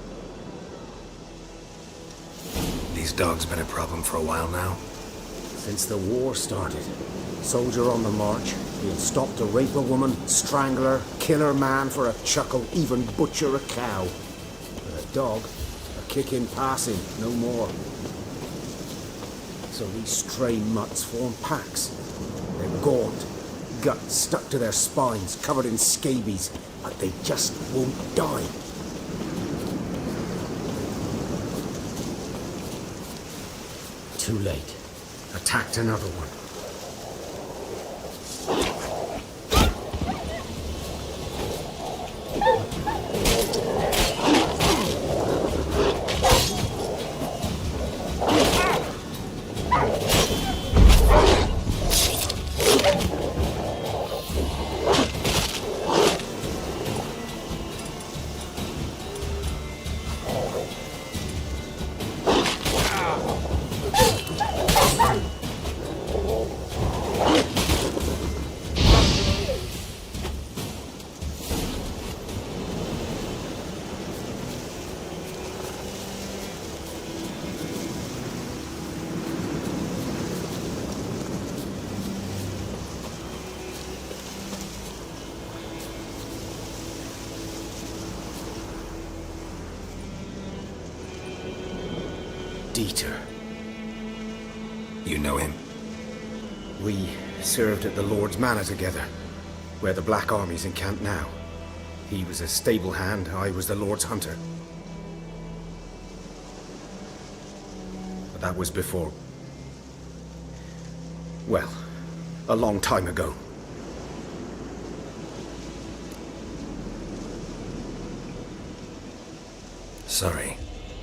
These dogs been a problem for a while now? Since the war started. Soldier on the march. He'll stop to rape a woman, strangle her, kill her man for a chuckle, even butcher a cow. But a dog, a kick in passing, no more. So these stray mutts form packs. They're gaunt, guts stuck to their spines, covered in scabies, but they just won't die. Too late. Attacked another one. Dieter. You know him? We served at the Lord's Manor together, where the Black Army's encamped now. He was a stable hand, I was the Lord's hunter. But that was before... well, a long time ago. Sorry.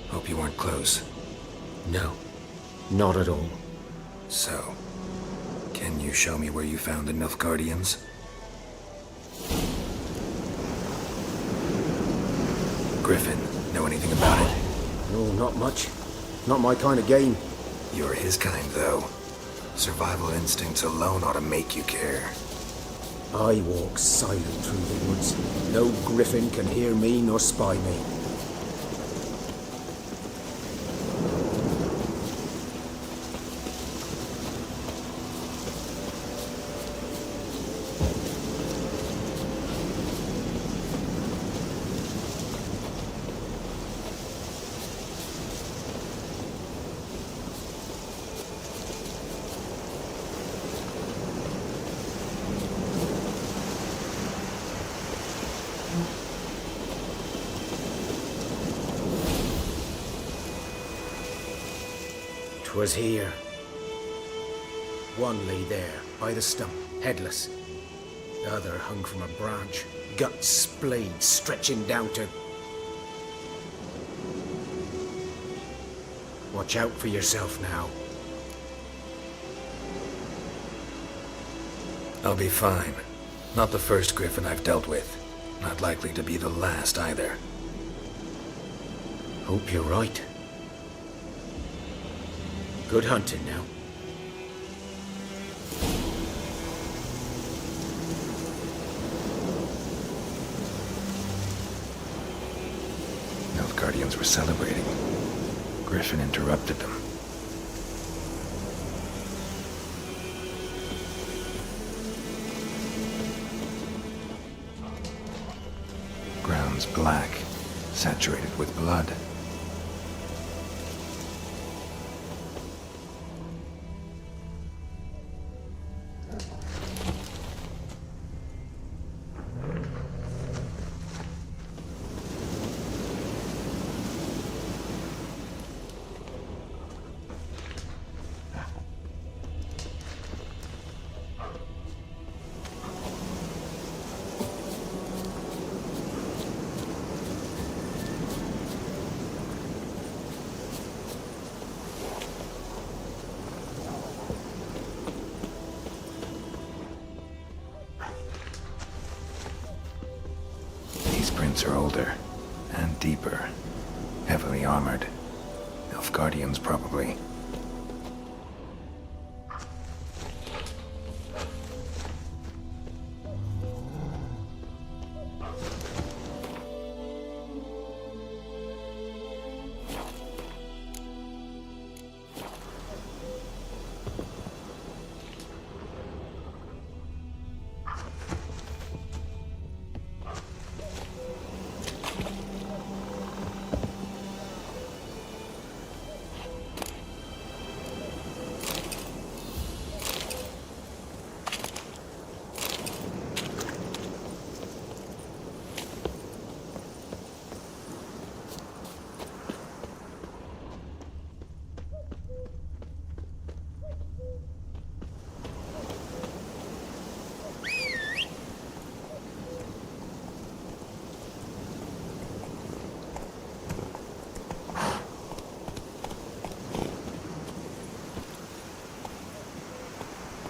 Hope you weren't close. No, not at all. So, can you show me where you found the Nilfgaardians? Griffin, know anything about it? No, not much. Not my kind of game. You're his kind, though. Survival instincts alone ought to make you care. I walk silent through the woods. No Griffin can hear me nor spy me. Was here. One lay there, by the stump, headless. The other hung from a branch, guts splayed, stretching down to... Watch out for yourself now. I'll be fine. Not the first Griffin I've dealt with. Not likely to be the last either. Hope you're right. Good hunting now. Nilfgaardians were celebrating. Griffin interrupted them. Ground's black, saturated with blood. boots are older and deeper, heavily armored. Nilfgaardians, probably.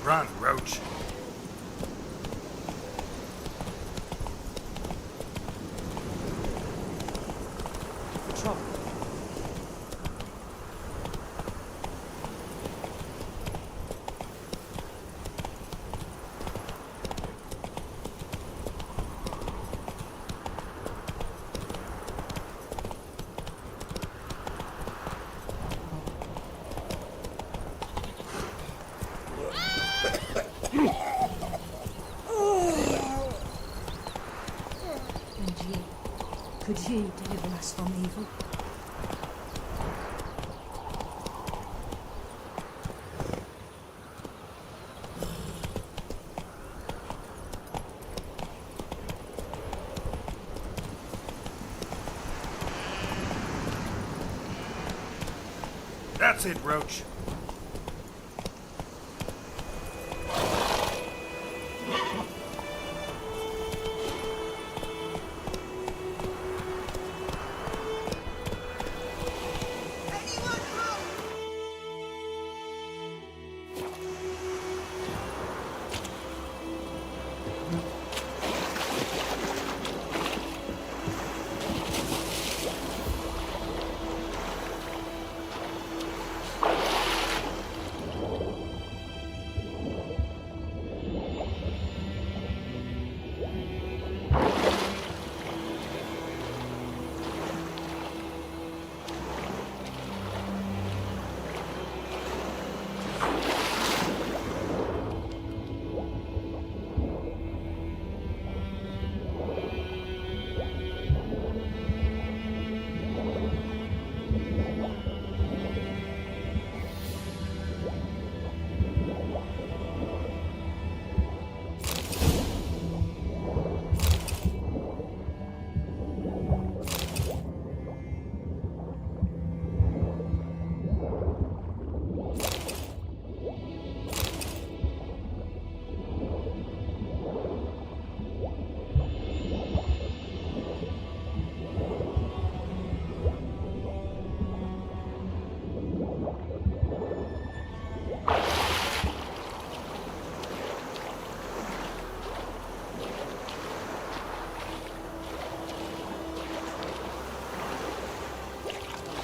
Run, Roach. Trouble. Could ye deliver us from evil? That's it, Roach.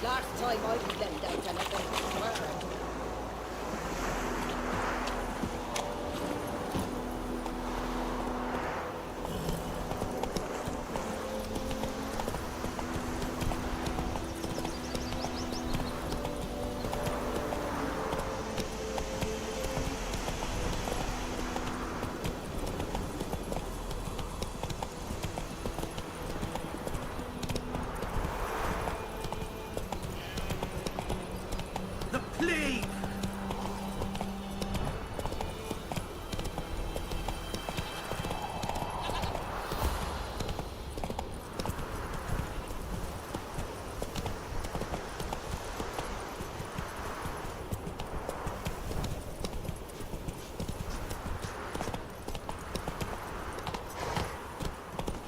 Last time I was left out and I swear.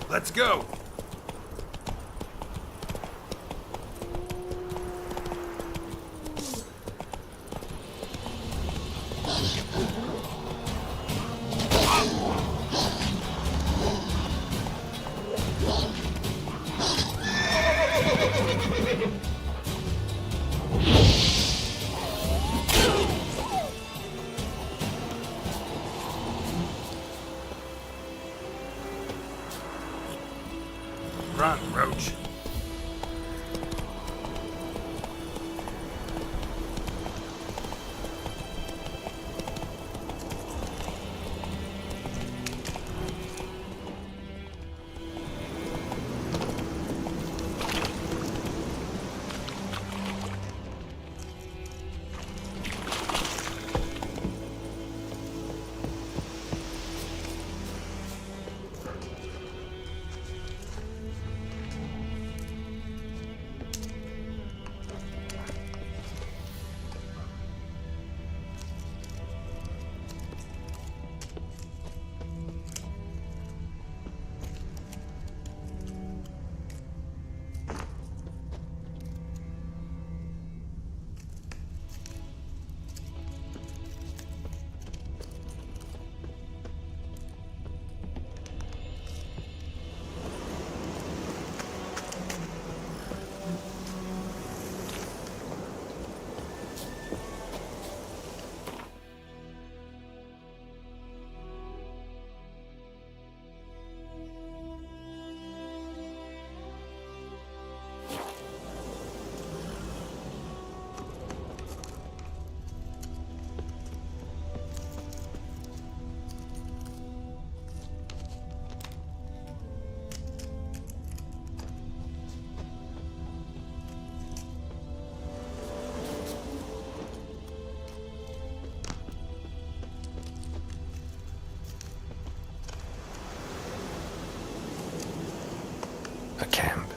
Let's go! Run, Roach. A camp.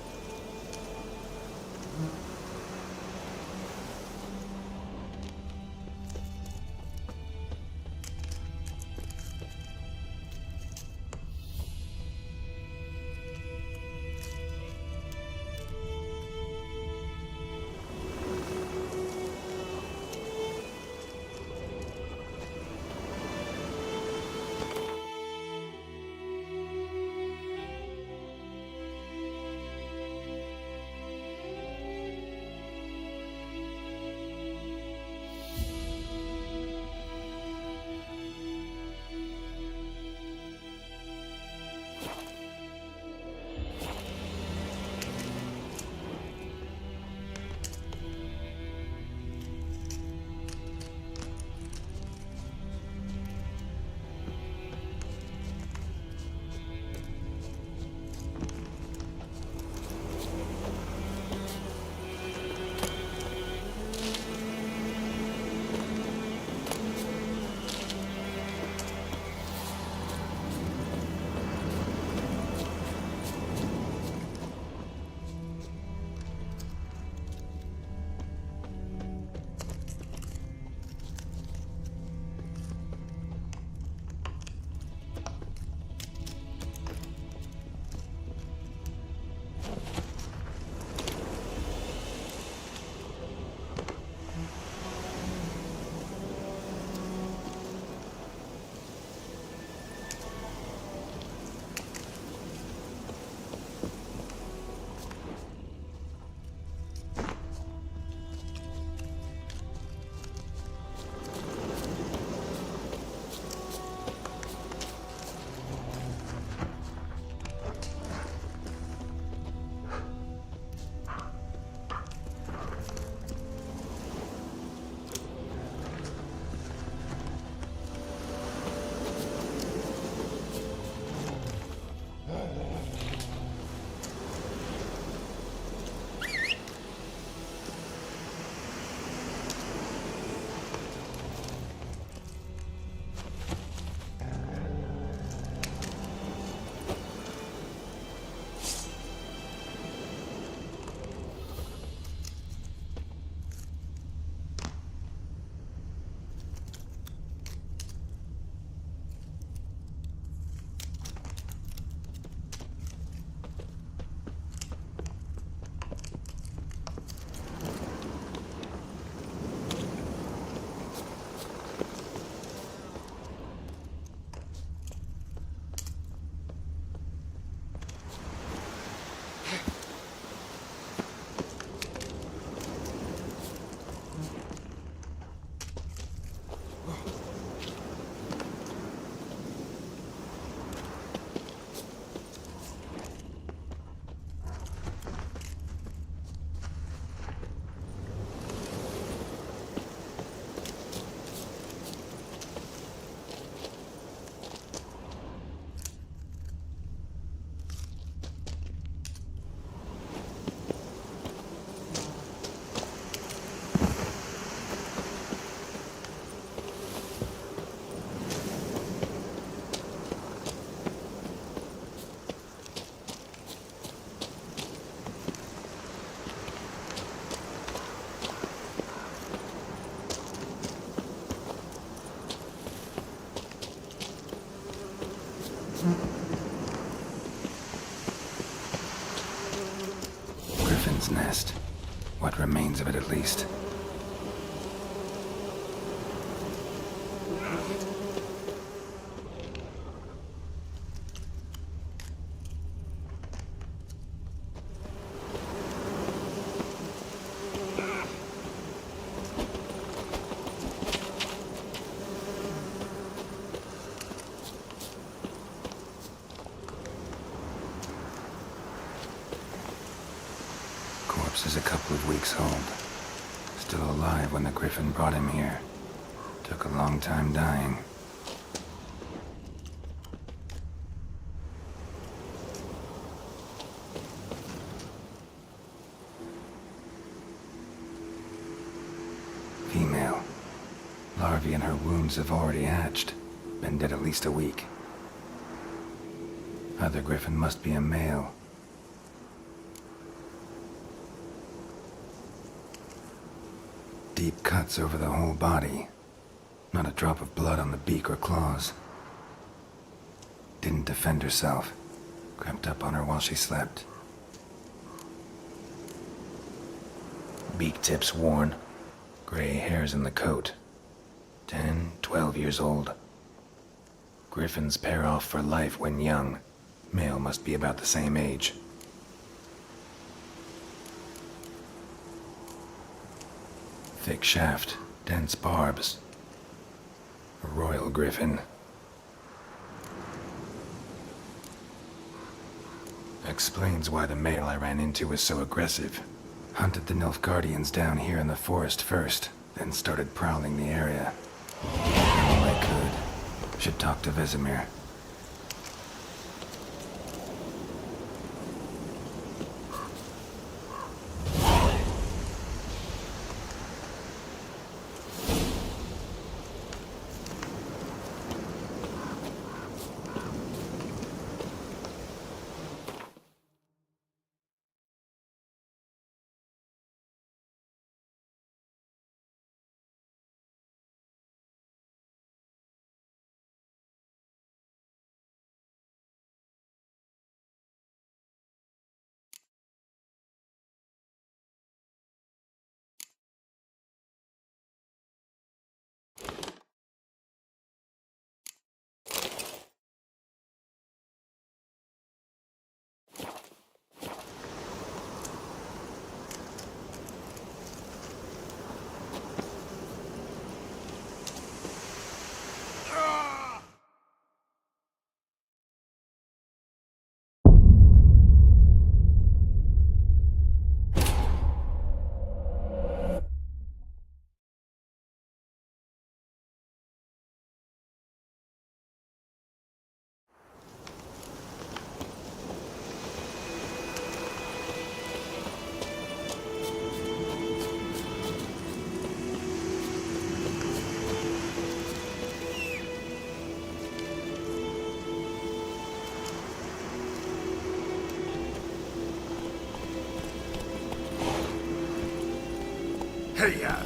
Griff's nest. What remains of it, at least. Corpse is a couple of weeks old. Still alive when the Griffin brought him here. Took a long time dying. Female. Larvae in her wounds have already hatched. Been dead at least a week. Other Griffin must be a male. Deep cuts over the whole body. Not a drop of blood on the beak or claws. Didn't defend herself. Crept up on her while she slept. Beak tips worn. Gray hairs in the coat. 10, 12 years old. Griffins pair off for life when young. Male must be about the same age. Thick shaft, dense barbs. A royal Griffin. Explains why the male I ran into was so aggressive. Hunted the Nilfgaardians down here in the forest first, then started prowling the area. All I could. Should talk to Vesemir. Hey-ya!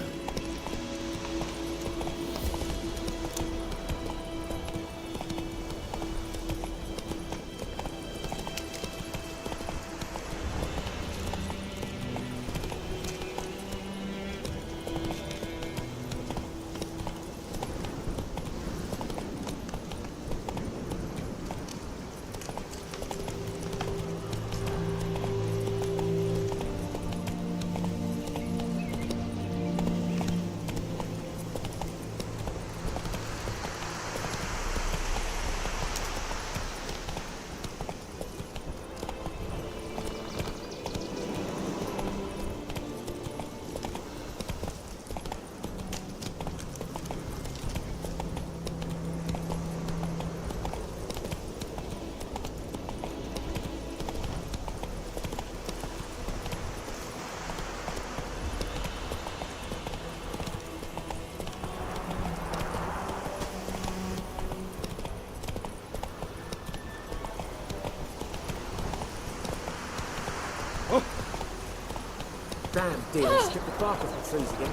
Damn deer, strip the bark off the trees again.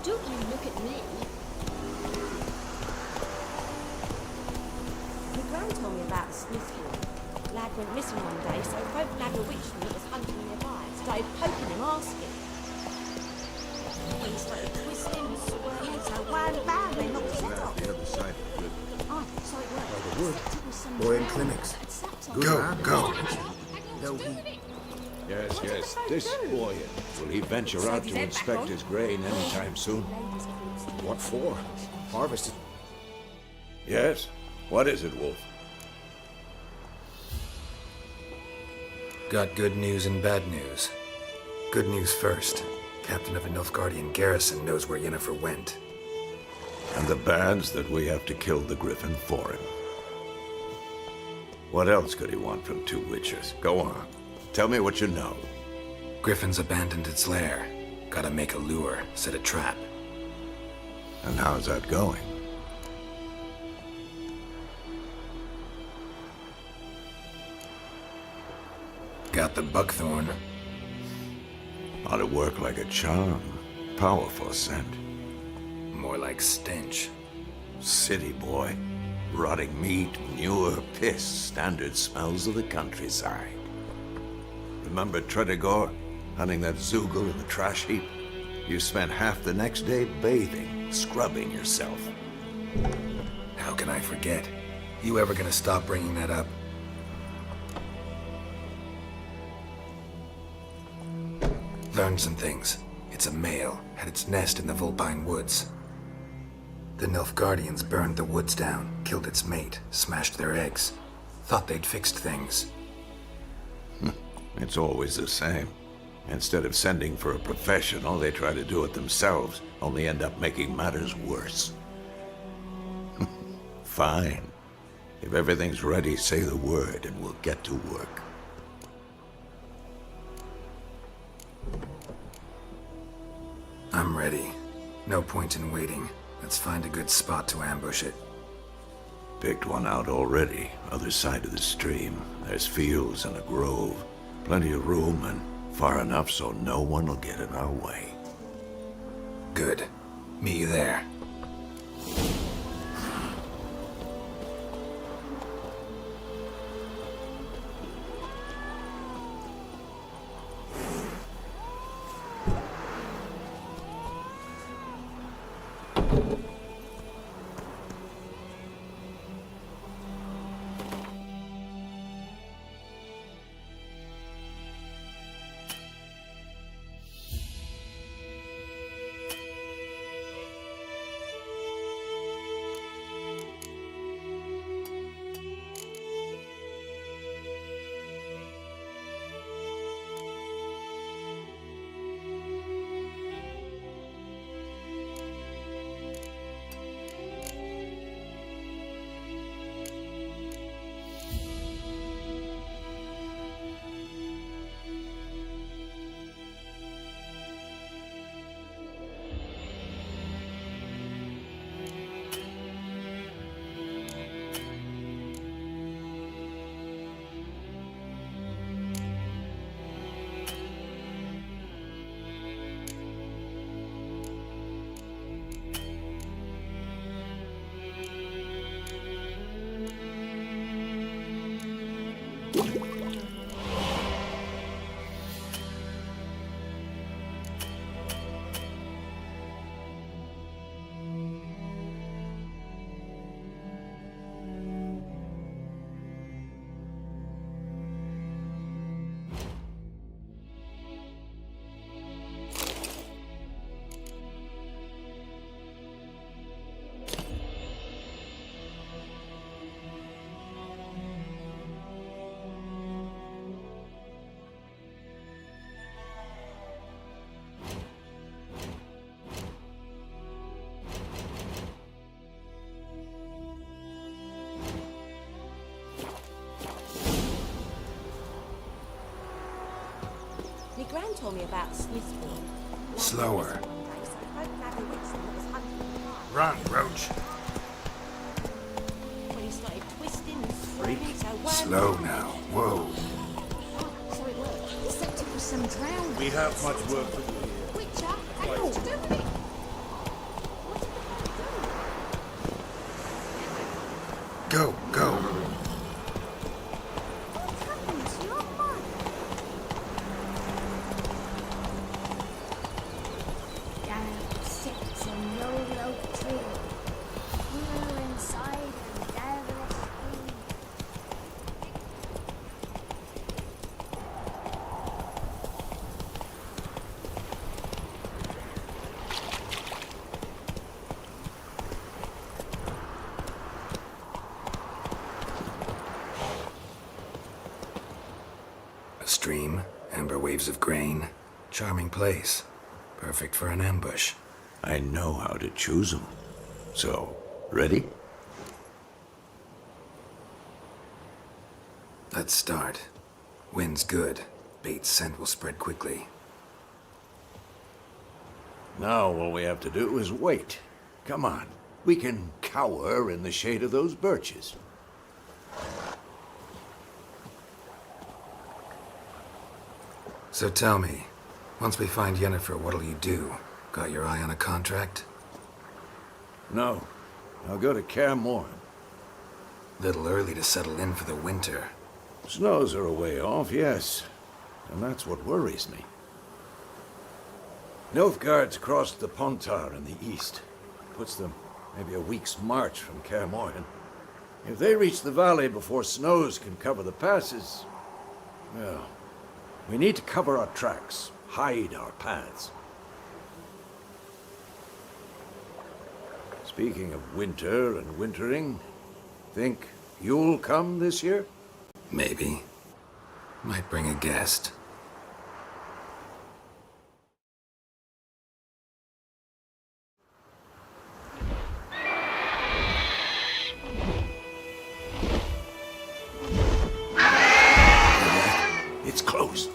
Don't you look at me. My Gran told me about the Smith's boy. Lad went missing one day, so folk nabbed a witchman that was hunting nearby. Started poking him, asking. He started twisting and swirling, so wham bam, they knocked his head off. The other side of the wood. Oh, so it worked. By the wood. Except it was some Boy in drowned clinics. that had sapped on Good him. man. Go. No, he... Yes, yes, this boy. Will he venture out to inspect his grain anytime soon? What for? Harvested. Yes? What is it, Wolf? Got good news and bad news. Good news first. Captain of a Nilfgaardian garrison knows where Yennefer went. And the bad's that we have to kill the Griffin for him. What else could he want from two witches? Go on. Tell me what you know. Griffin's abandoned its lair. Gotta make a lure, set a trap. And how's that going? Got the buckthorn. Ought to work like a charm. Powerful scent. More like stench. City boy. Rotting meat, manure, piss, standard smells of the countryside. Remember Tredigor, hunting that Zoogle in the trash heap? You spent half the next day bathing, scrubbing yourself. How can I forget? You ever gonna stop bringing that up? Learned some things. It's a male, had its nest in the Vulpine Woods. The Nilfgaardians burned the woods down, killed its mate, smashed their eggs. Thought they'd fixed things. It's always the same. Instead of sending for a professional, they try to do it themselves, only end up making matters worse. Fine. If everything's ready, say the word and we'll get to work. I'm ready. No point in waiting. Let's find a good spot to ambush it. Picked one out already, other side of the stream. There's fields and a grove. Plenty of room and far enough so no one will get in our way. Good. Meet you there. My Gran told me about the Smith's boy. Slower. Run, Roach. When he started twisting and swirling, so wham Slow bam. now. Whoa. So it worked. Except it was some drowned. We have much work to do here. Witcher had nothing to do with it. Go, go. waves of grain. Charming place. Perfect for an ambush. I know how to choose them. So, ready? Let's start. Wind's good. Bait's scent will spread quickly. Now all we have to do is wait. Come on. We can cower in the shade of those birches. So tell me, once we find Yennefer, what'll you do? Got your eye on a contract? No. I'll go to Kaer Morhen. Little early to settle in for the winter. Snows are a way off, yes. And that's what worries me. Nilfgaard's crossed the Pontar in the east. Puts them maybe a week's march from Kaer Morhen. If they reach the valley before snows can cover the passes, well, we need to cover our tracks, hide our paths. Speaking of winter and wintering, think you'll come this year? Maybe. Might bring a guest. It's close.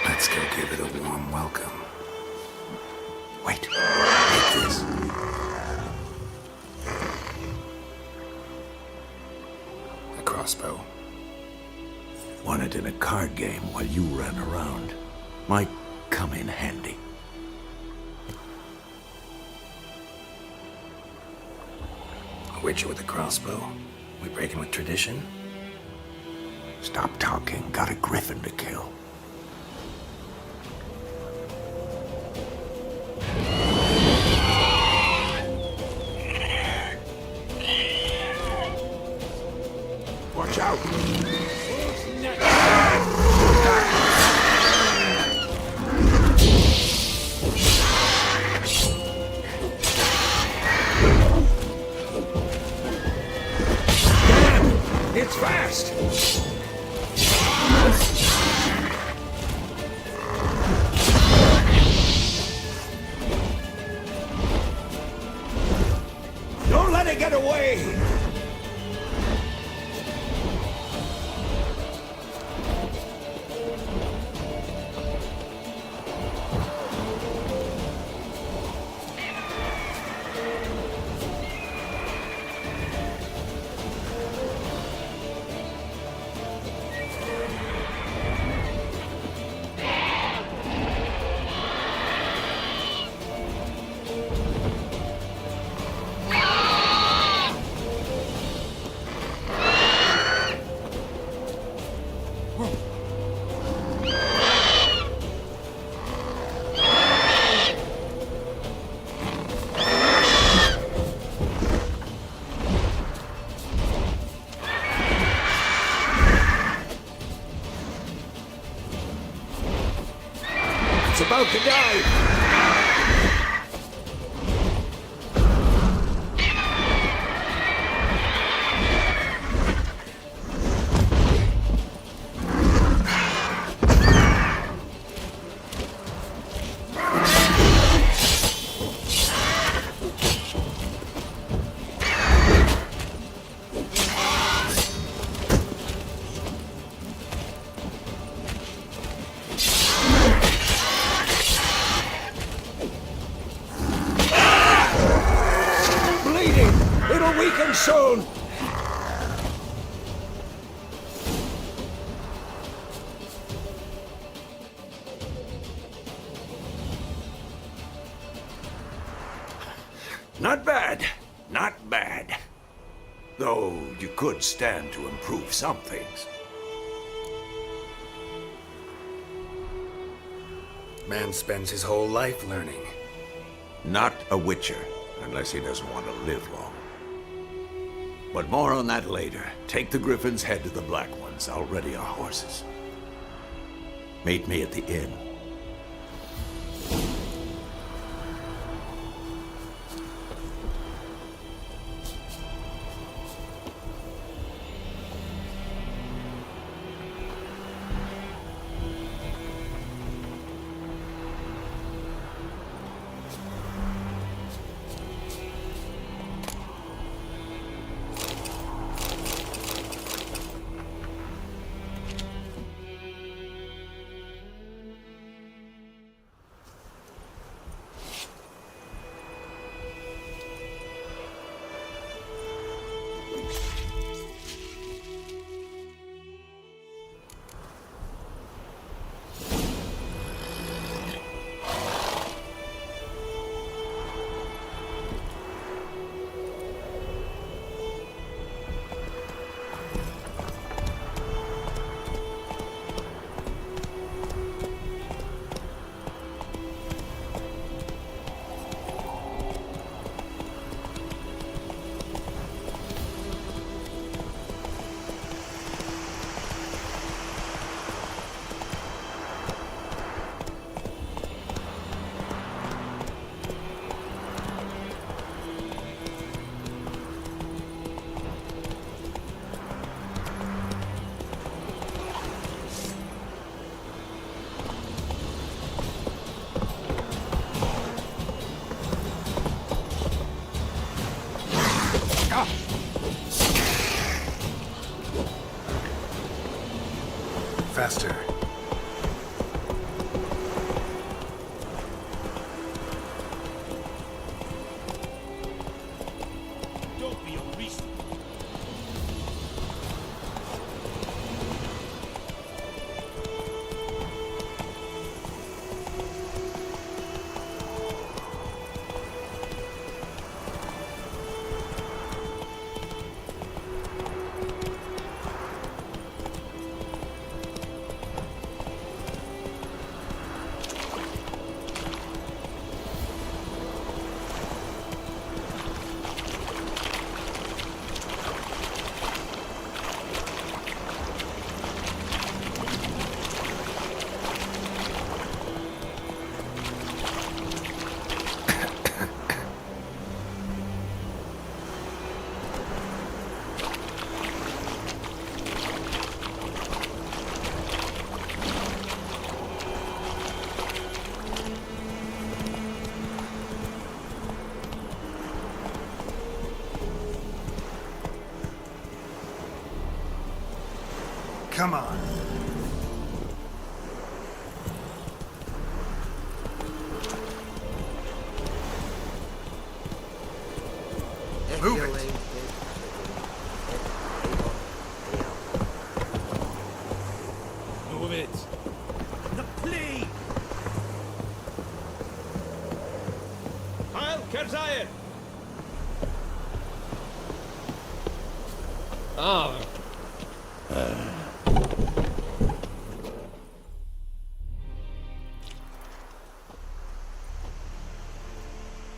Let's go give it a warm welcome. Wait. Take this. A crossbow. Won it in a card game while you ran around. Might come in handy. A witcher with a crossbow? We breaking with tradition? Stop talking. Got a Griffin to kill. Watch out! Damn! It's fast! Don't let it get away! It's about to die! It'll weaken soon! Not bad. Not bad. Though you could stand to improve some things. Man spends his whole life learning. Not a witcher, unless he doesn't want to live long. But more on that later. Take the Griffin's head to the Black Ones. I'll ready our horses. Meet me at the inn. Come on. Move it. Move it. The plea! Heil Kerzayer! Ah.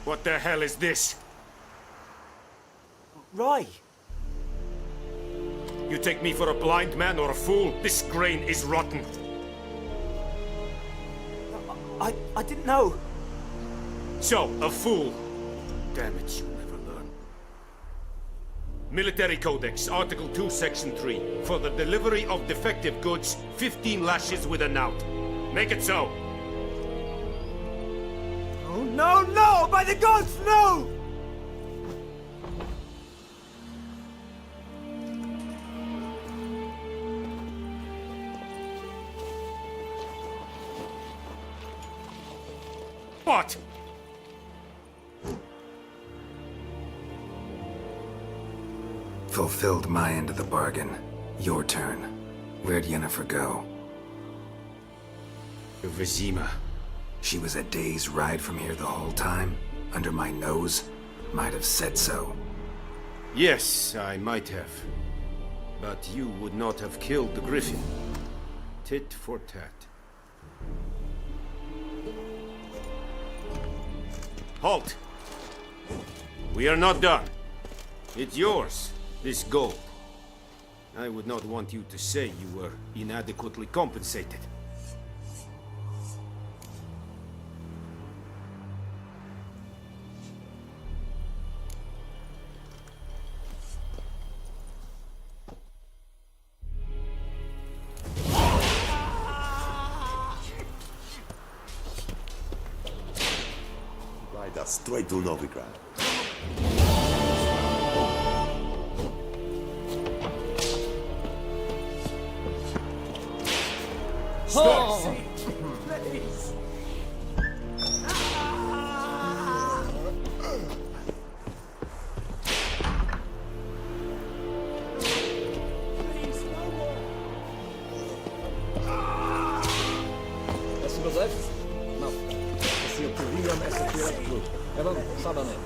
What the hell is this? Rye. You take me for a blind man or a fool? This grain is rotten. I didn't know. So, a fool. Damn it, you'll never learn. Military Codex, Article 2, Section 3. For the delivery of defective goods, 15 lashes with a knout. Make it so. Oh, no, no! By the gods, no! What? Fulfilled my end of the bargain. Your turn. Where'd Yennefer go? Vizima. She was a day's ride from here the whole time? Under my nose? Might have said so. Yes, I might have. But you would not have killed the Griffin. Tit for tat. Halt! We are not done. It's yours, this gold. I would not want you to say you were inadequately compensated. Ride us straight to Novigrad. Stop! Please! Esse Joseph? Não. Esse eu queria essa feira tudo. É vamos, sabe né?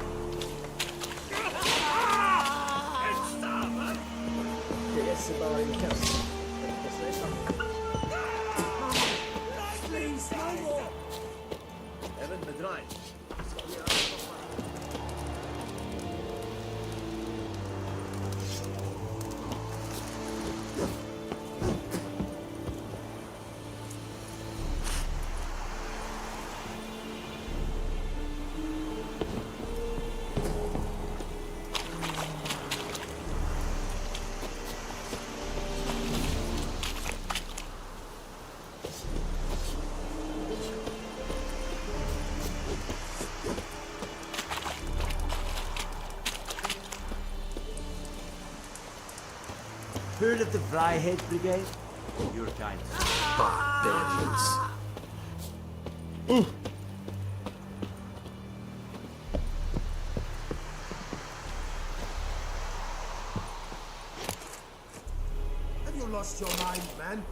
Que esse bara in tjänst. Please, no more! Även bedrägt. Heard of the Flyhead Brigade? Your kind. Barbarians. Have you lost your mind, man?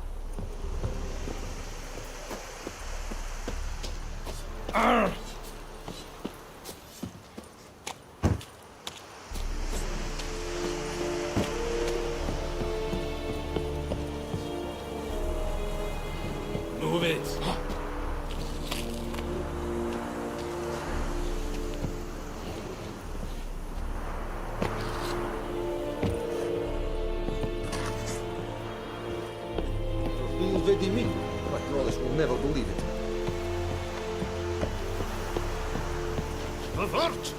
Move it! You'll vedi me. My Crawlers will never believe it. Avart!